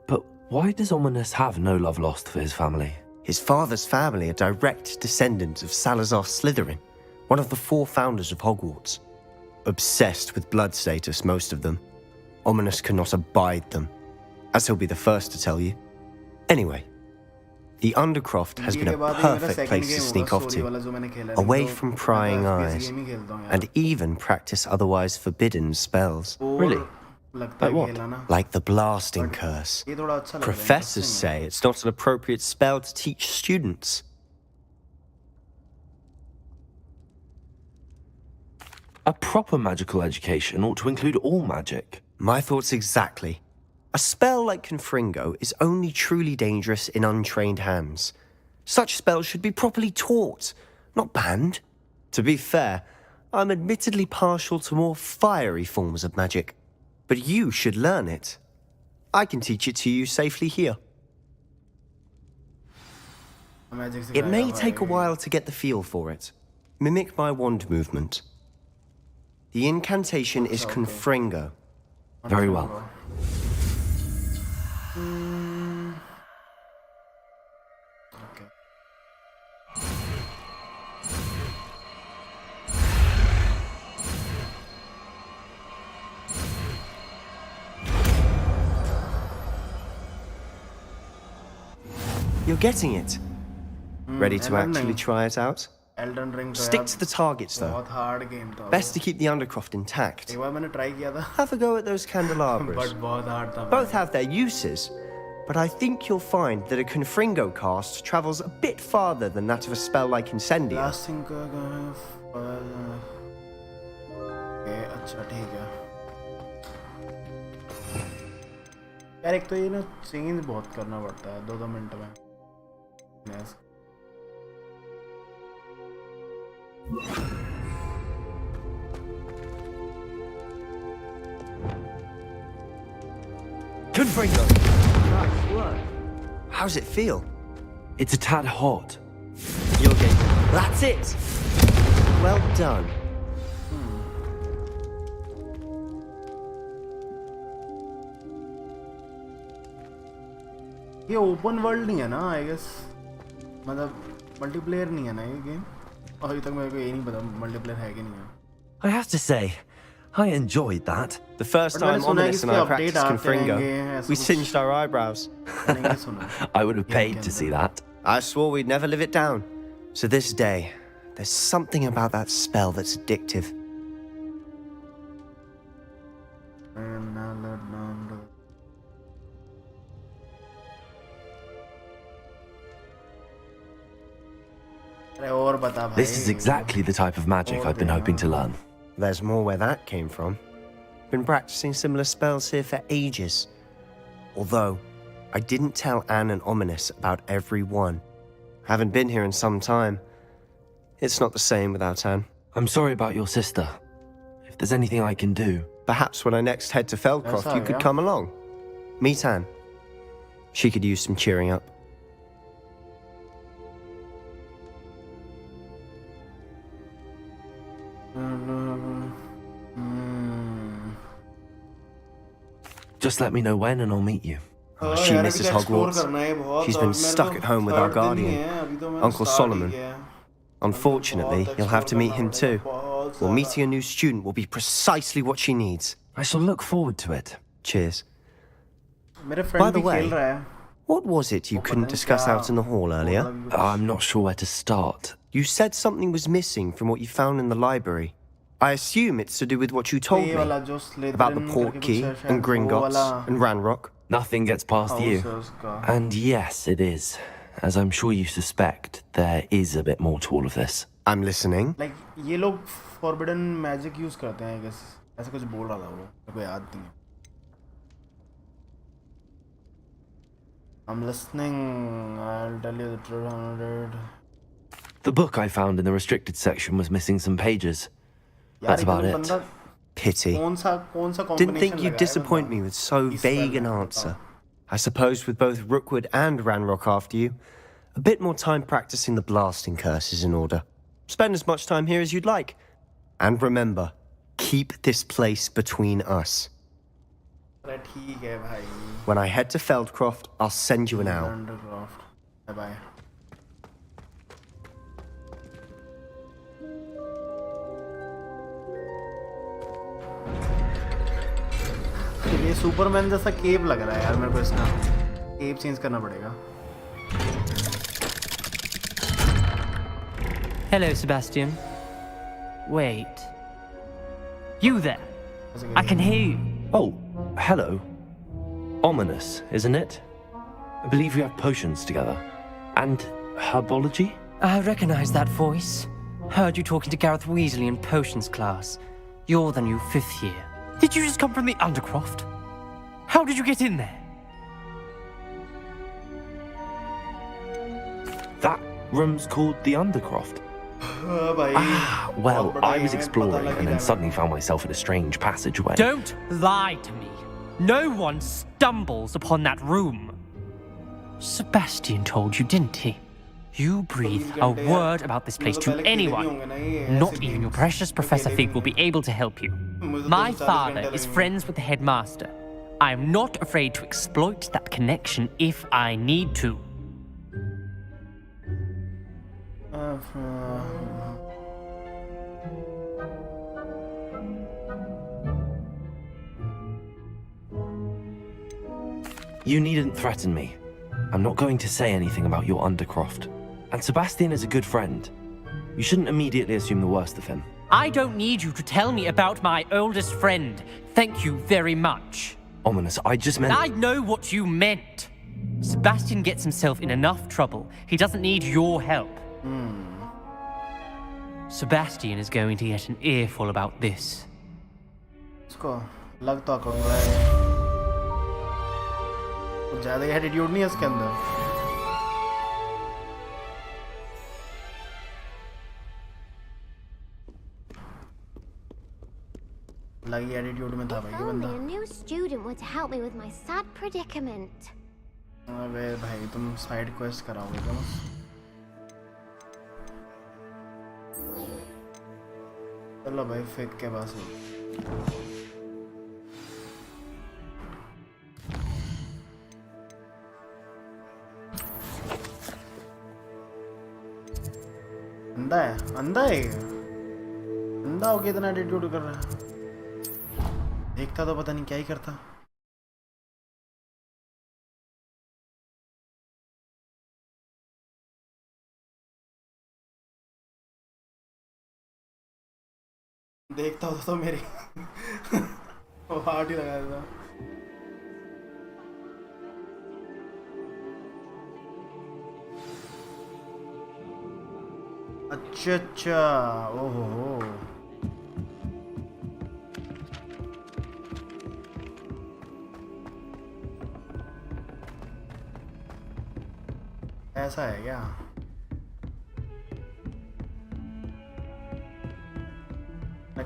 But why does Ominous have no love lost for his family? His father's family are direct descendants of Salazar Slytherin, one of the 4 founders of Hogwarts. Obsessed with blood status, most of them. Ominous cannot abide them, as he'll be the first to tell you. Anyway, the Undercroft has been a perfect place to sneak off to, away from prying eyes, and even practice otherwise forbidden spells. Really? Like what? Like the blasting curse. Professors say it's not an appropriate spell to teach students. A proper magical education ought to include all magic. My thoughts exactly. A spell like Confringo is only truly dangerous in untrained hands. Such spells should be properly taught, not banned. To be fair, I'm admittedly partial to more fiery forms of magic. But you should learn it. I can teach it to you safely here. It may take a while to get the feel for it. Mimic my wand movement. The incantation is Confringo. Very well. You're getting it. Ready to actually try it out? Stick to the targets, though. Best to keep the Undercroft intact. Have a go at those candelabras. Both have their uses, but I think you'll find that a Confringo cast travels a bit farther than that of a spell like Incendio. यार एक तो ये ना change बहुत करना पड़ता है 2-2 minute में. Confringo! Nice work. How's it feel? It's a tad hot. You're getting... That's it! Well done. ये ओपन वर्ल्ड नहीं है ना आई गेस मतलब मल्टीप्लेयर नहीं है ना ये गेम अभी तक मेरे को ये नहीं पता मल्टीप्लेयर है कि नहीं है I have to say, I enjoyed that. The first time Ominous and I practiced Confringo, we singed our eyebrows. I would have paid to see that. I swore we'd never live it down. So this day, there's something about that spell that's addictive. This is exactly the type of magic I've been hoping to learn. There's more where that came from. Been practicing similar spells here for ages. Although, I didn't tell Anne and Ominous about every one. Haven't been here in some time. It's not the same without Anne. I'm sorry about your sister. If there's anything I can do... Perhaps when I next head to Feldcroft, you could come along. Meet Anne. She could use some cheering up. Just let me know when and I'll meet you. She misses Hogwarts. She's been stuck at home with our guardian, Uncle Solomon. Unfortunately, you'll have to meet him too. Well, meeting a new student will be precisely what she needs. I shall look forward to it. Cheers. By the way, what was it you couldn't discuss out in the hall earlier? I'm not sure where to start. You said something was missing from what you found in the library. I assume it's to do with what you told me about the port key and Gringotts and Ranrock. Nothing gets past you. And yes, it is. As I'm sure you suspect, there is a bit more to all of this. I'm listening. Like, ये लोग forbidden magic use करते हैं, I guess. ऐसा कुछ बोल रहा था वो, मेरे को याद नहीं है. I'm listening. I'll tell you the truth. The book I found in the restricted section was missing some pages. That's about it. Pity. Didn't think you'd disappoint me with so vague an answer. I suppose with both Rookwood and Ranrock after you, a bit more time practicing the blasting curse is in order. Spend as much time here as you'd like. And remember, keep this place between us. When I head to Feldcroft, I'll send you an owl. Bye-bye. ये Superman जैसा cap लग रहा है यार मेरे को इसका cap change करना पड़ेगा. Hello, Sebastian. Wait. You there? I can hear you. Oh, hello. Ominous, isn't it? I believe we have potions together. And herbology? I recognize that voice. Heard you talking to Gareth Weasley in potions class. You're the new 5th year. Did you just come from the Undercroft? How did you get in there? That room's called the Undercroft. Well, I was exploring and then suddenly found myself in a strange passageway. Don't lie to me. No one stumbles upon that room. Sebastian told you, didn't he? You breathe a word about this place to anyone. Not even your precious Professor Fig will be able to help you. My father is friends with the headmaster. I am not afraid to exploit that connection if I need to. You needn't threaten me. I'm not going to say anything about your Undercroft. And Sebastian is a good friend. You shouldn't immediately assume the worst of him. I don't need you to tell me about my oldest friend. Thank you very much. Ominous, I just meant... I know what you meant. Sebastian gets himself in enough trouble. He doesn't need your help. Sebastian is going to get an earful about this. इसको लग तो करूँगा कुछ ज़्यादा attitude नहीं है इसके अंदर अलग ही एटीट्यूड में था भाई ये Only बंदा। a new student were to help me with my sad predicament. अबे भाई तुम साइड क्वेस्ट कराओगे क्या बस? चलो भाई फेक के पास ही। अंधा है अंधा हो के इतना एटीट्यूड कर रहा है। देखता तो पता नहीं क्या ही करता। देखता होता तो मेरी हार्ट ही लगा देता। अच्छा ओहो ऐसा है क्या?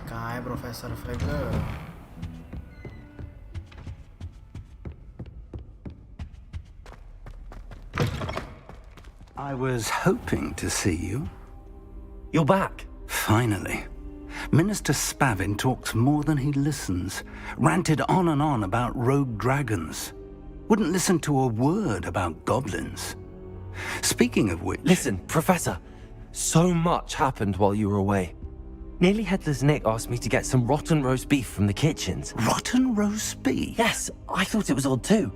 कहाँ है professor फ्लेगर? I was hoping to see you. You're back. Finally. Minister Spavin talks more than he listens. Ranted on and on about rogue dragons. Wouldn't listen to a word about goblins. Speaking of which... Listen, Professor. So much happened while you were away. Nearly Headless Nick asked me to get some rotten roast beef from the kitchens. Rotten roast beef? Yes, I thought it was odd too.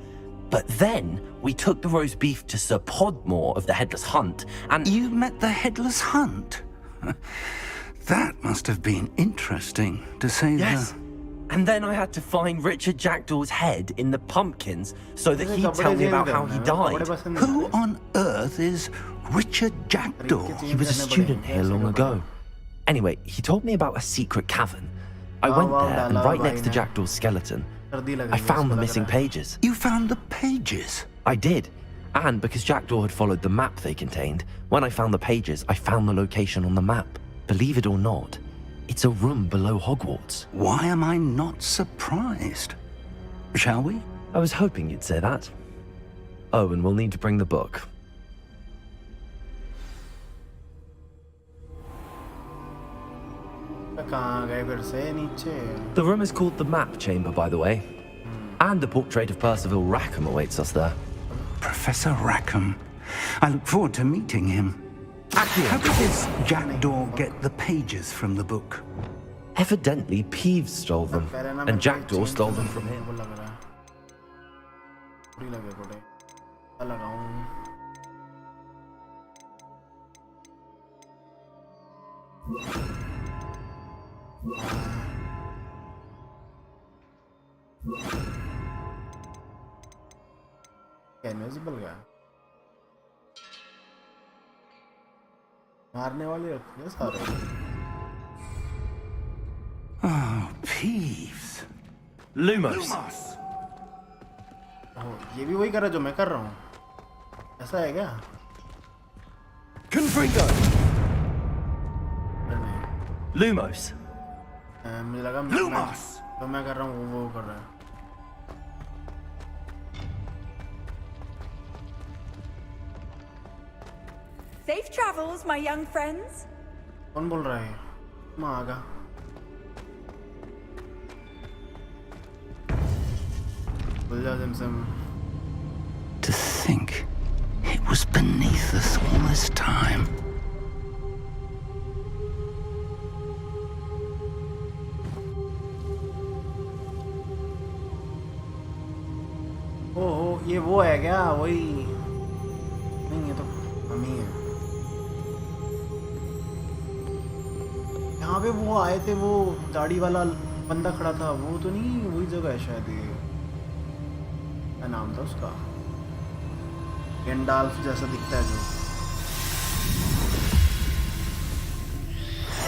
But then we took the roast beef to Sir Podmore of the Headless Hunt, and... You met the Headless Hunt? That must have been interesting, to say the... Yes. And then I had to find Richard Jackdaw's head in the pumpkins so that he'd tell me about how he died. Who on earth is Richard Jackdaw? He was a student here long ago. Anyway, he told me about a secret cavern. I went there, and right next to Jackdaw's skeleton, I found the missing pages. You found the pages? I did. And because Jackdaw had followed the map they contained, when I found the pages, I found the location on the map. Believe it or not, it's a room below Hogwarts. Why am I not surprised? Shall we? I was hoping you'd say that. Oh, and we'll need to bring the book. The room is called the Map Chamber, by the way. And the portrait of Percival Rackham awaits us there. Professor Rackham. I look forward to meeting him. How did this Jackdaw get the pages from the book? Evidently, Peeves stole them, and Jackdaw stole them from him. Invisible गया मारने वाले रखे सारे Oh, Peeves. Lumos. ये भी वही कर रहा है जो मैं कर रहा हूँ ऐसा है क्या Confringo. Lumos. मुझे लगा Lumos. तो मैं कर रहा हूँ वो कर रहा है Safe travels, my young friends. कौन बोल रहा है मैं आगा बोल जा सिमसिम To think it was beneath us all this time. ओहो ये वो है क्या वही नहीं ये तो मम्मी है यहाँ पे वो आए थे वो दाढ़ी वाला बंदा खड़ा था वो तो नहीं वही जगह है शायद ये क्या नाम था उसका गैंडाल्फ जैसा दिखता है जो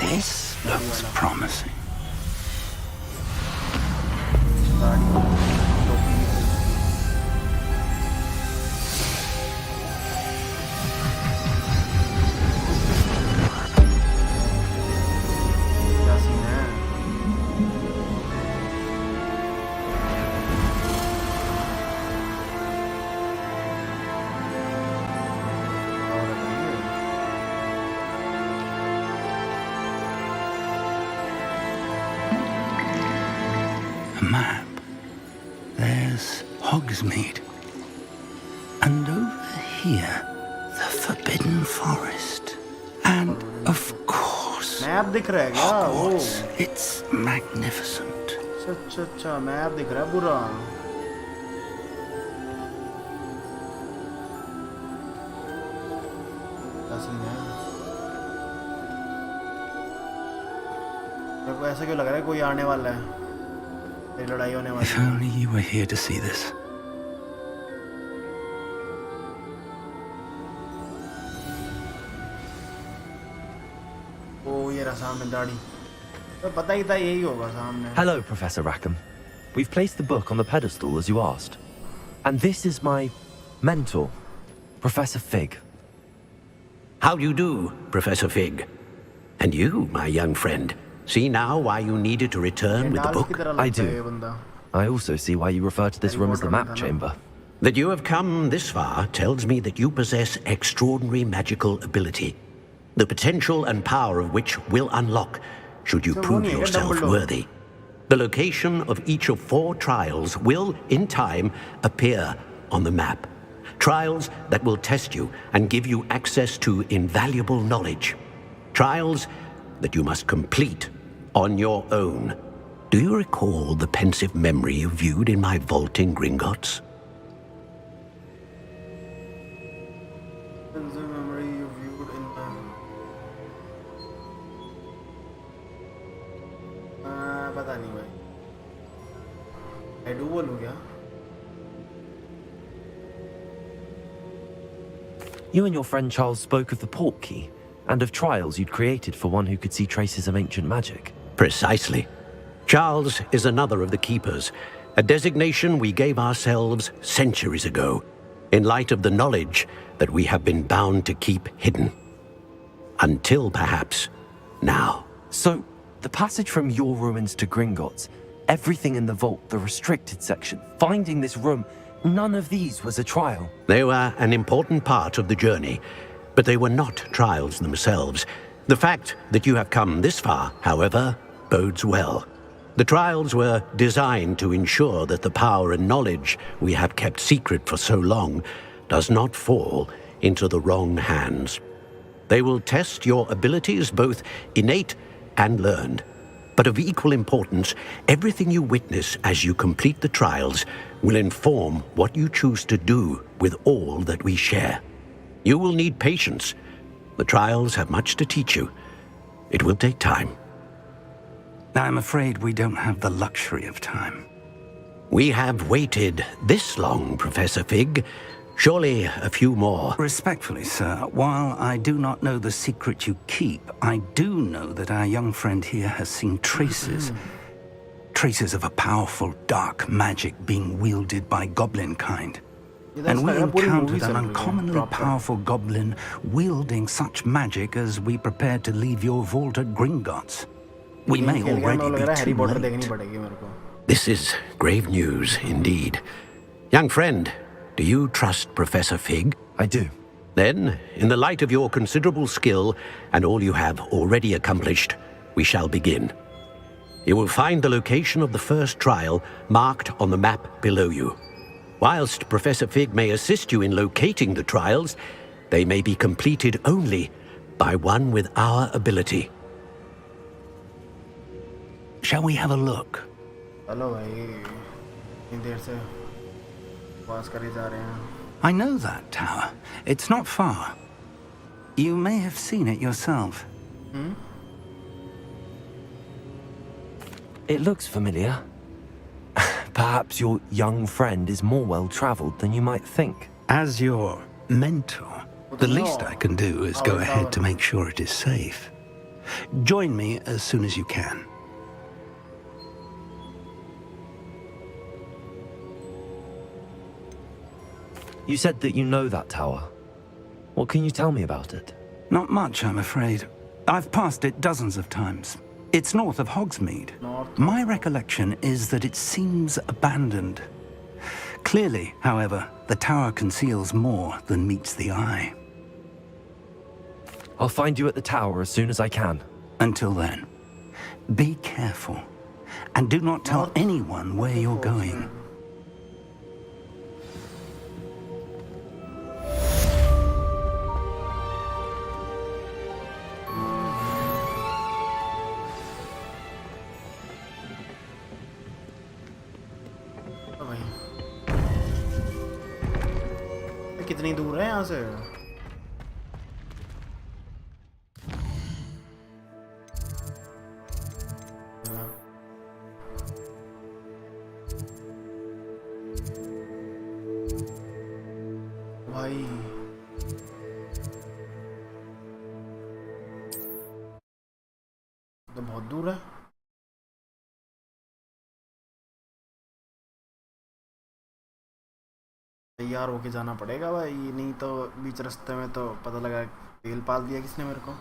This looks promising. there's Hogsmeade. And over here, the Forbidden Forest. And, of course, Hogwarts. It's magnificent. अच्छा मैप दिख रहा है पूरा मेरे को ऐसा क्यों लग रहा है कोई आने वाला है तेरी लड़ाई होने वाली है If only you were here to see this. ओ ये रहा सामने दाढ़ी तो पता ही था यही होगा सामने Hello, Professor Rackham. We've placed the book on the pedestal as you asked. And this is my mentor, Professor Fig. How do you do, Professor Fig? And you, my young friend, see now why you needed to return with the book? I do. I also see why you refer to this room as the map chamber. That you have come this far tells me that you possess extraordinary magical ability, the potential and power of which will unlock should you prove yourself worthy. The location of each of 4 trials will, in time, appear on the map. Trials that will test you and give you access to invaluable knowledge. Trials that you must complete on your own. Do you recall the pensive memory you viewed in my vault in Gringotts? Pensive memory you viewed in पता नहीं भाई I do बोलूँ क्या You and your friend Charles spoke of the port key and of trials you'd created for one who could see traces of ancient magic. Precisely. Charles is another of the keepers, a designation we gave ourselves centuries ago, in light of the knowledge that we have been bound to keep hidden. Until perhaps now. So, the passage from your ruins to Gringotts, everything in the vault, the restricted section, finding this room, none of these was a trial. They were an important part of the journey, but they were not trials themselves. The fact that you have come this far, however, bodes well. The trials were designed to ensure that the power and knowledge we have kept secret for so long does not fall into the wrong hands. They will test your abilities, both innate and learned. But of equal importance, everything you witness as you complete the trials will inform what you choose to do with all that we share. You will need patience. The trials have much to teach you. It will take time. I'm afraid we don't have the luxury of time. We have waited this long, Professor Fig. Surely a few more. Respectfully, sir, while I do not know the secret you keep, I do know that our young friend here has seen traces. Traces of a powerful dark magic being wielded by goblin kind. And we encountered an uncommonly powerful goblin wielding such magic as we prepared to leave your vault at Gringotts. We may already be too late. This is grave news indeed. Young friend, do you trust Professor Fig? I do. Then, in the light of your considerable skill and all you have already accomplished, we shall begin. You will find the location of the first trial marked on the map below you. Whilst Professor Fig may assist you in locating the trials, they may be completed only by one with our ability. Shall we have a look? Hello, I know that tower. It's not far. You may have seen it yourself. It looks familiar. Perhaps your young friend is more well-traveled than you might think. As your mentor, the least I can do is go ahead to make sure it is safe. Join me as soon as you can. You said that you know that tower. What can you tell me about it? Not much, I'm afraid. I've passed it dozens of times. It's north of Hogsmeade. My recollection is that it seems abandoned. Clearly, however, the tower conceals more than meets the eye. I'll find you at the tower as soon as I can. Until then, be careful. And do not tell anyone where you're going. कितनी दूर है यहाँ से? भाई तो बहुत दूर है। तैयार होके जाना पड़ेगा भाई, नहीं तो बीच रास्ते में तो पता लगा तेल पाल दिया किसने मेरे को।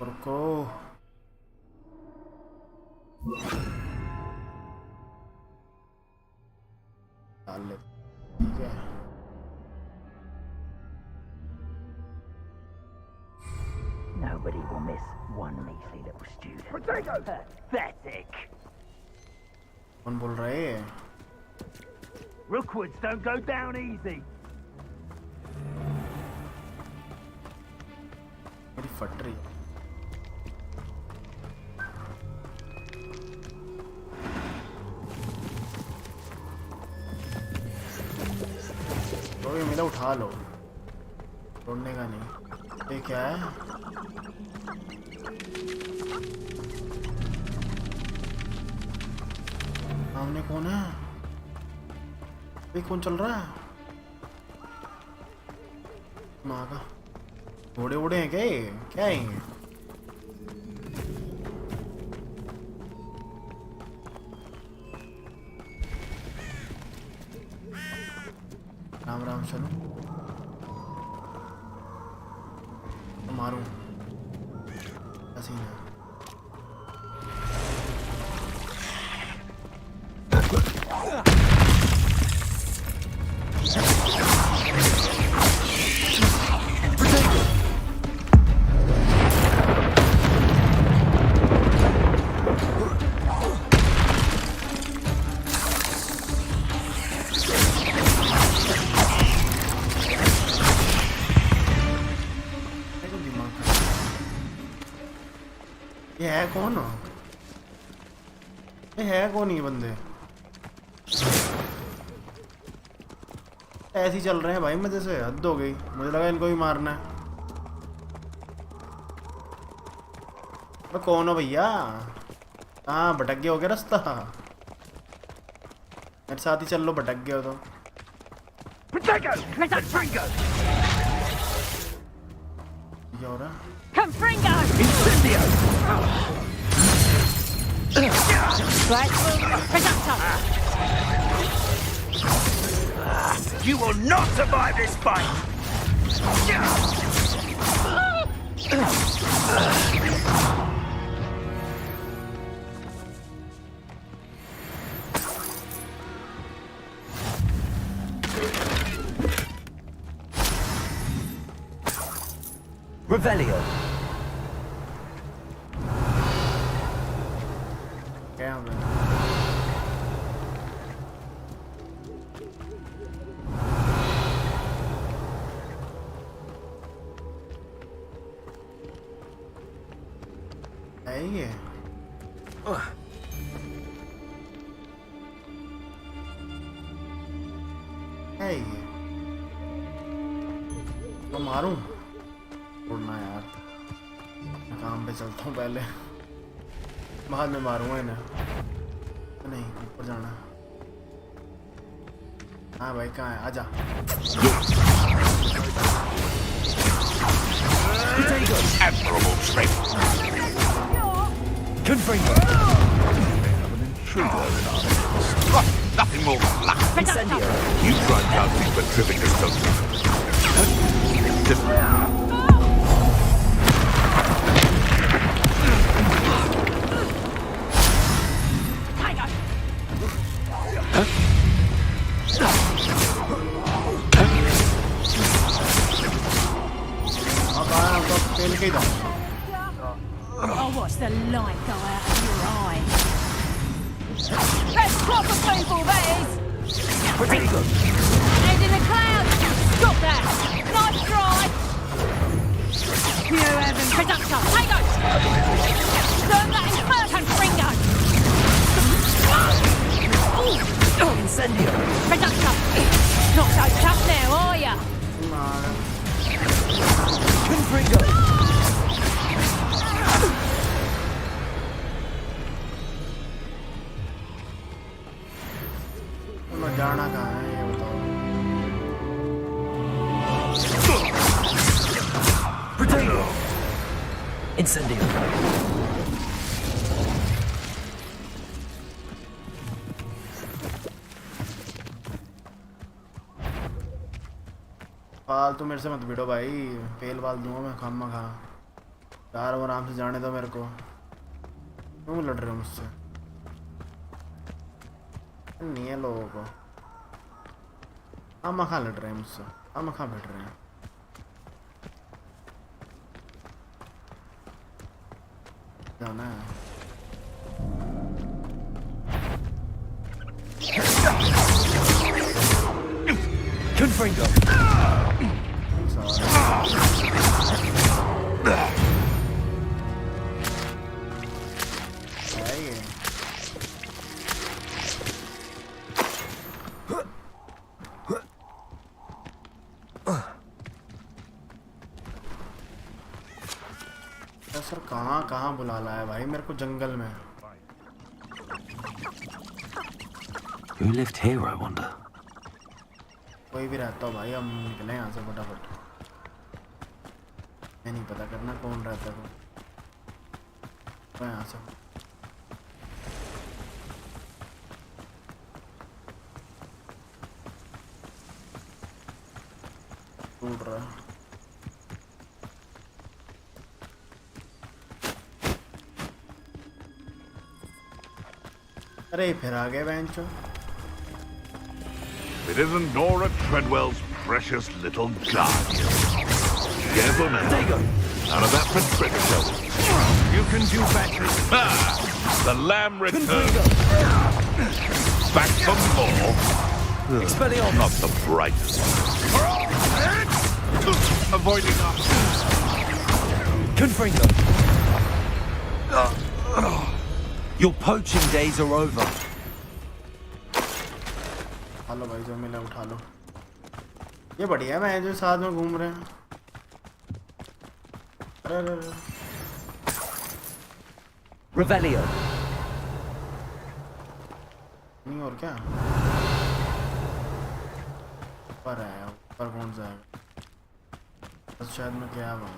रुको डाल ले, ठीक है। Nobody will miss one measly little student. Redragon! Pathetic! कौन बोल रहे हैं? Rookwoods don't go down easy. मेरी फट रही। तो ये मेरा उठा लो, तोड़ने का नहीं। ये क्या है? सामने कौन है? ये कौन चल रहा है? माँ का घोड़े उड़े हैं क्या? ये क्या है ये? राम राम चलो मारूं सीन है। ये है कौन? ये है कौन ये बंदे? ऐसे ही चल रहे हैं भाई मजे से, हद हो गई। मुझे लगा इनको भी मारना है। मैं कौन हो भैया? कहाँ भटक गए हो क्या रास्ता? मेरे साथ ही चल लो, भटक गए हो तो। क्या हो रहा है? Confringo! Incendio! Right through Redragon! You will not survive this fight! Revelio. Damn it. Hey. Hey. तो मारूं? उड़ना यार, काम पे चलता हूँ पहले, बाद में मारूंगा इन्हें। नहीं, ऊपर जाना। हाँ भाई कहाँ है? आजा। Admirable strength. Confringo. Nothing more than luck. Incendio. You tried nothing but tripping us to I'll watch the light go out of your eye. That's proper people, that is! Head in the clouds! Stop that! Nice try! You haven't... Conductor, take us! Turn that in Confringo! Incendio! Reductor! Not so tough now, are ya? Confringo! जाना कहाँ है ये बताओ? Potato! Incendio! फालतू मेरे से मत भिड़ो भाई, फेल बाल दूंगा मैं खामा खा। यार वो आराम से जाने दो मेरे को। क्यों लड़ रहे हो मुझसे? नहीं है लोगों को। खामा खा लड़ रहे हैं मुझसे, खामा खा भिड़ रहे हैं। जाना है। Confringo! सर कहाँ बुला लाया है भाई मेरे को जंगल में? Who lived here, I wonder? कोई भी रहता हो भाई, हम निकले यहाँ से फटाफट। मैं नहीं पता करना कौन रहता है तो यहाँ से। टूट रहा है। अरे फिर आ गए बेंचो। It isn't Nora Treadwell's precious little guardian. Careful now. There you go. Out of that prescription. You can do better. Ah! The lamb returns. Back for more. Expelliarmus. Not the brightest. Avoiding us. Confringo. Your poaching days are over. Hello भाई, जो मिला उठा लो। ये बढ़िया है जो साथ में घूम रहे हैं। अरे Revelio. नहीं और क्या? ऊपर है, ऊपर कौन सा है? बस शायद मैं क्या हूँ?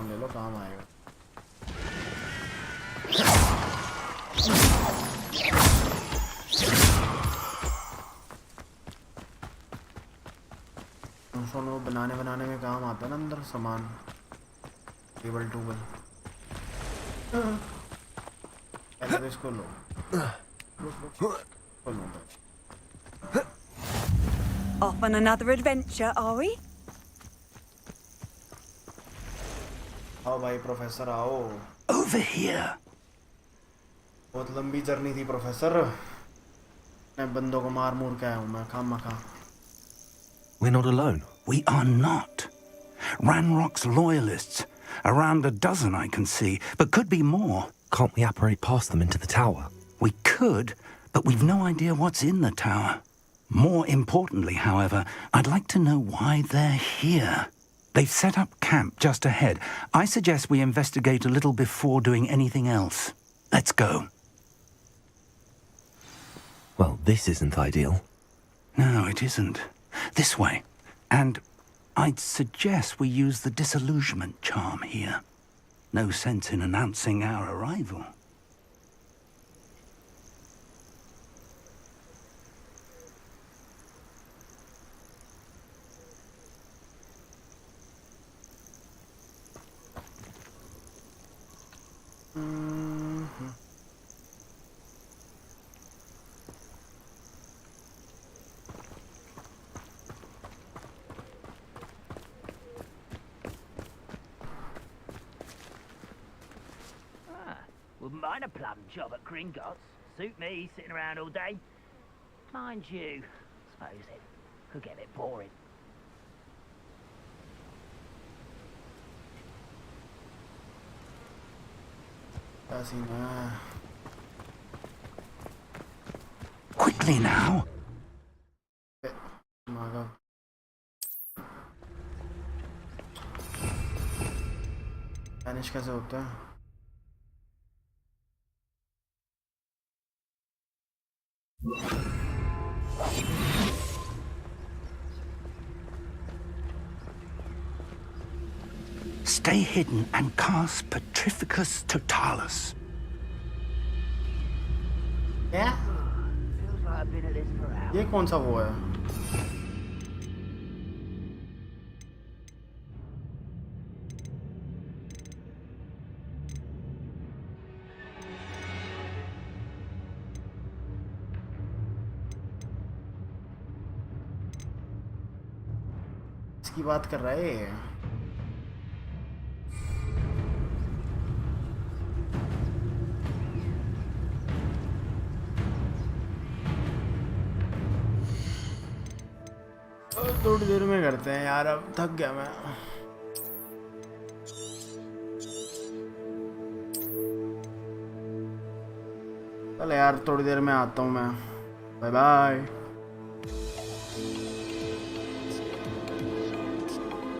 ले लो, काम आएगा। सोनो बनाने में काम आता है ना अंदर सामान, टेबल टूबल। पहले तो इसको लो। Off on another adventure, are we? आओ भाई प्रोफेसर आओ। Over here. बहुत लंबी जर्नी थी प्रोफेसर। मैं बंदों को मार के आया हूँ मैं, खामखा। We're not alone. We are not. Ranrock's loyalists. Around a dozen I can see, but could be more. Can't we apparate past them into the tower? We could, but we've no idea what's in the tower. More importantly, however, I'd like to know why they're here. They've set up camp just ahead. I suggest we investigate a little before doing anything else. Let's go. Well, this isn't ideal. No, it isn't. This way. And I'd suggest we use the disillusionment charm here. No sense in announcing our arrival. Wouldn't mind a plum job at Gringotts. Suit me, sitting around all day. Mind you, suppose it could get a bit boring. Quickly now. Vanish कैसे होता है? Stay hidden and cast Petrificus Totalis. क्या? Feels like I've been at this for hours. ये कौन सा वो है? इसकी बात कर रहा है। थोड़ी देर में करते हैं यार, अब थक गया मैं। चल यार थोड़ी देर में आता हूँ मैं। Bye bye.